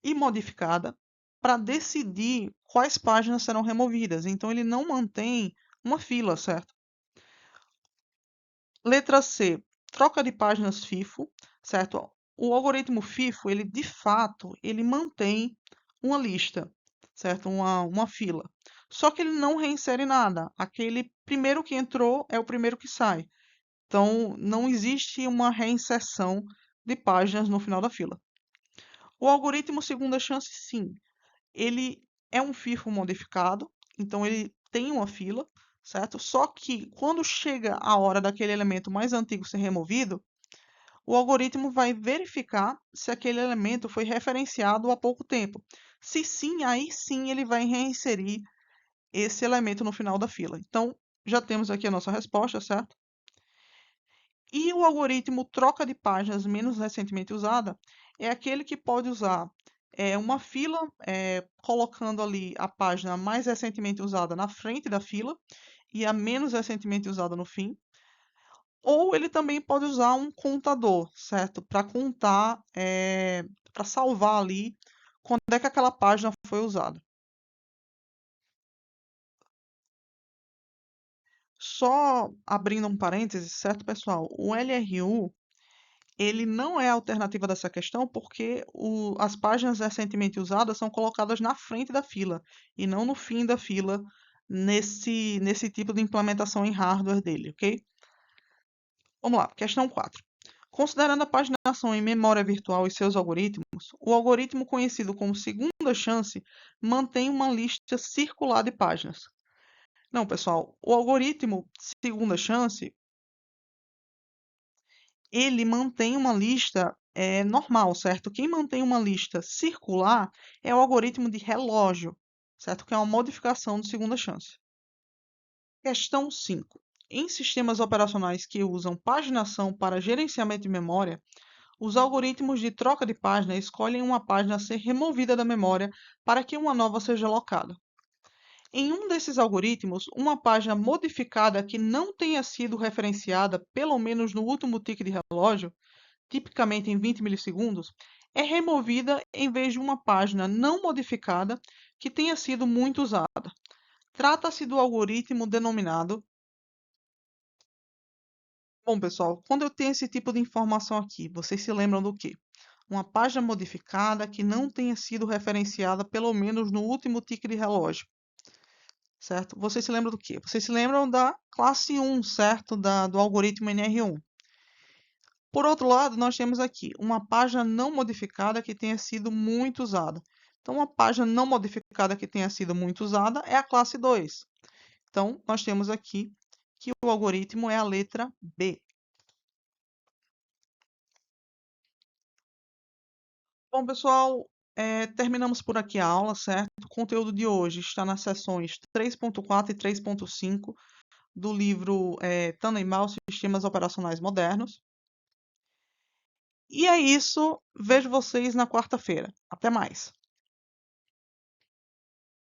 e modificada para decidir quais páginas serão removidas. Então, ele não mantém uma fila, certo? Letra C, troca de páginas FIFO, certo? O algoritmo FIFO, ele de fato, ele mantém uma lista, certo? Uma fila. Só que ele não reinsere nada. Aquele primeiro que entrou é o primeiro que sai. Então, não existe uma reinserção de páginas no final da fila. O algoritmo segunda chance, sim. Ele é um FIFO modificado, então ele tem uma fila, certo? Só que quando chega a hora daquele elemento mais antigo ser removido, o algoritmo vai verificar se aquele elemento foi referenciado há pouco tempo. Se sim, aí sim ele vai reinserir esse elemento no final da fila. Então, já temos aqui a nossa resposta, certo? E o algoritmo troca de páginas menos recentemente usada é aquele que pode usar uma fila, colocando ali a página mais recentemente usada na frente da fila e a menos recentemente usada no fim. Ou ele também pode usar um contador, certo? Para contar, para salvar ali quando é que aquela página foi usada. Só abrindo um parênteses, certo, pessoal? O LRU ele não é a alternativa dessa questão porque as páginas recentemente usadas são colocadas na frente da fila e não no fim da fila nesse tipo de implementação em hardware dele, ok? Vamos lá, questão 4. Considerando a paginação em memória virtual e seus algoritmos, o algoritmo conhecido como segunda chance mantém uma lista circular de páginas. Não, pessoal, o algoritmo segunda chance ele mantém uma lista normal, certo? Quem mantém uma lista circular é o algoritmo de relógio, certo? Que é uma modificação de segunda chance. Questão 5. Em sistemas operacionais que usam paginação para gerenciamento de memória, os algoritmos de troca de página escolhem uma página a ser removida da memória para que uma nova seja alocada. Em um desses algoritmos, uma página modificada que não tenha sido referenciada pelo menos no último tique de relógio, tipicamente em 20 milissegundos, é removida em vez de uma página não modificada que tenha sido muito usada. Trata-se do algoritmo denominado. Bom, pessoal, quando eu tenho esse tipo de informação aqui, vocês se lembram do quê? Uma página modificada que não tenha sido referenciada pelo menos no último tique de relógio, certo? Vocês se lembram do quê? Vocês se lembram da classe 1, certo? Do algoritmo NR1. Por outro lado, nós temos aqui uma página não modificada que tenha sido muito usada. Então, uma página não modificada que tenha sido muito usada é a classe 2. Então, nós temos aqui que o algoritmo é a letra B. Bom, pessoal, terminamos por aqui a aula, certo? O conteúdo de hoje está nas seções 3.4 e 3.5 do livro Tandem-Mal Sistemas Operacionais Modernos. E é isso. Vejo vocês na quarta-feira. Até mais.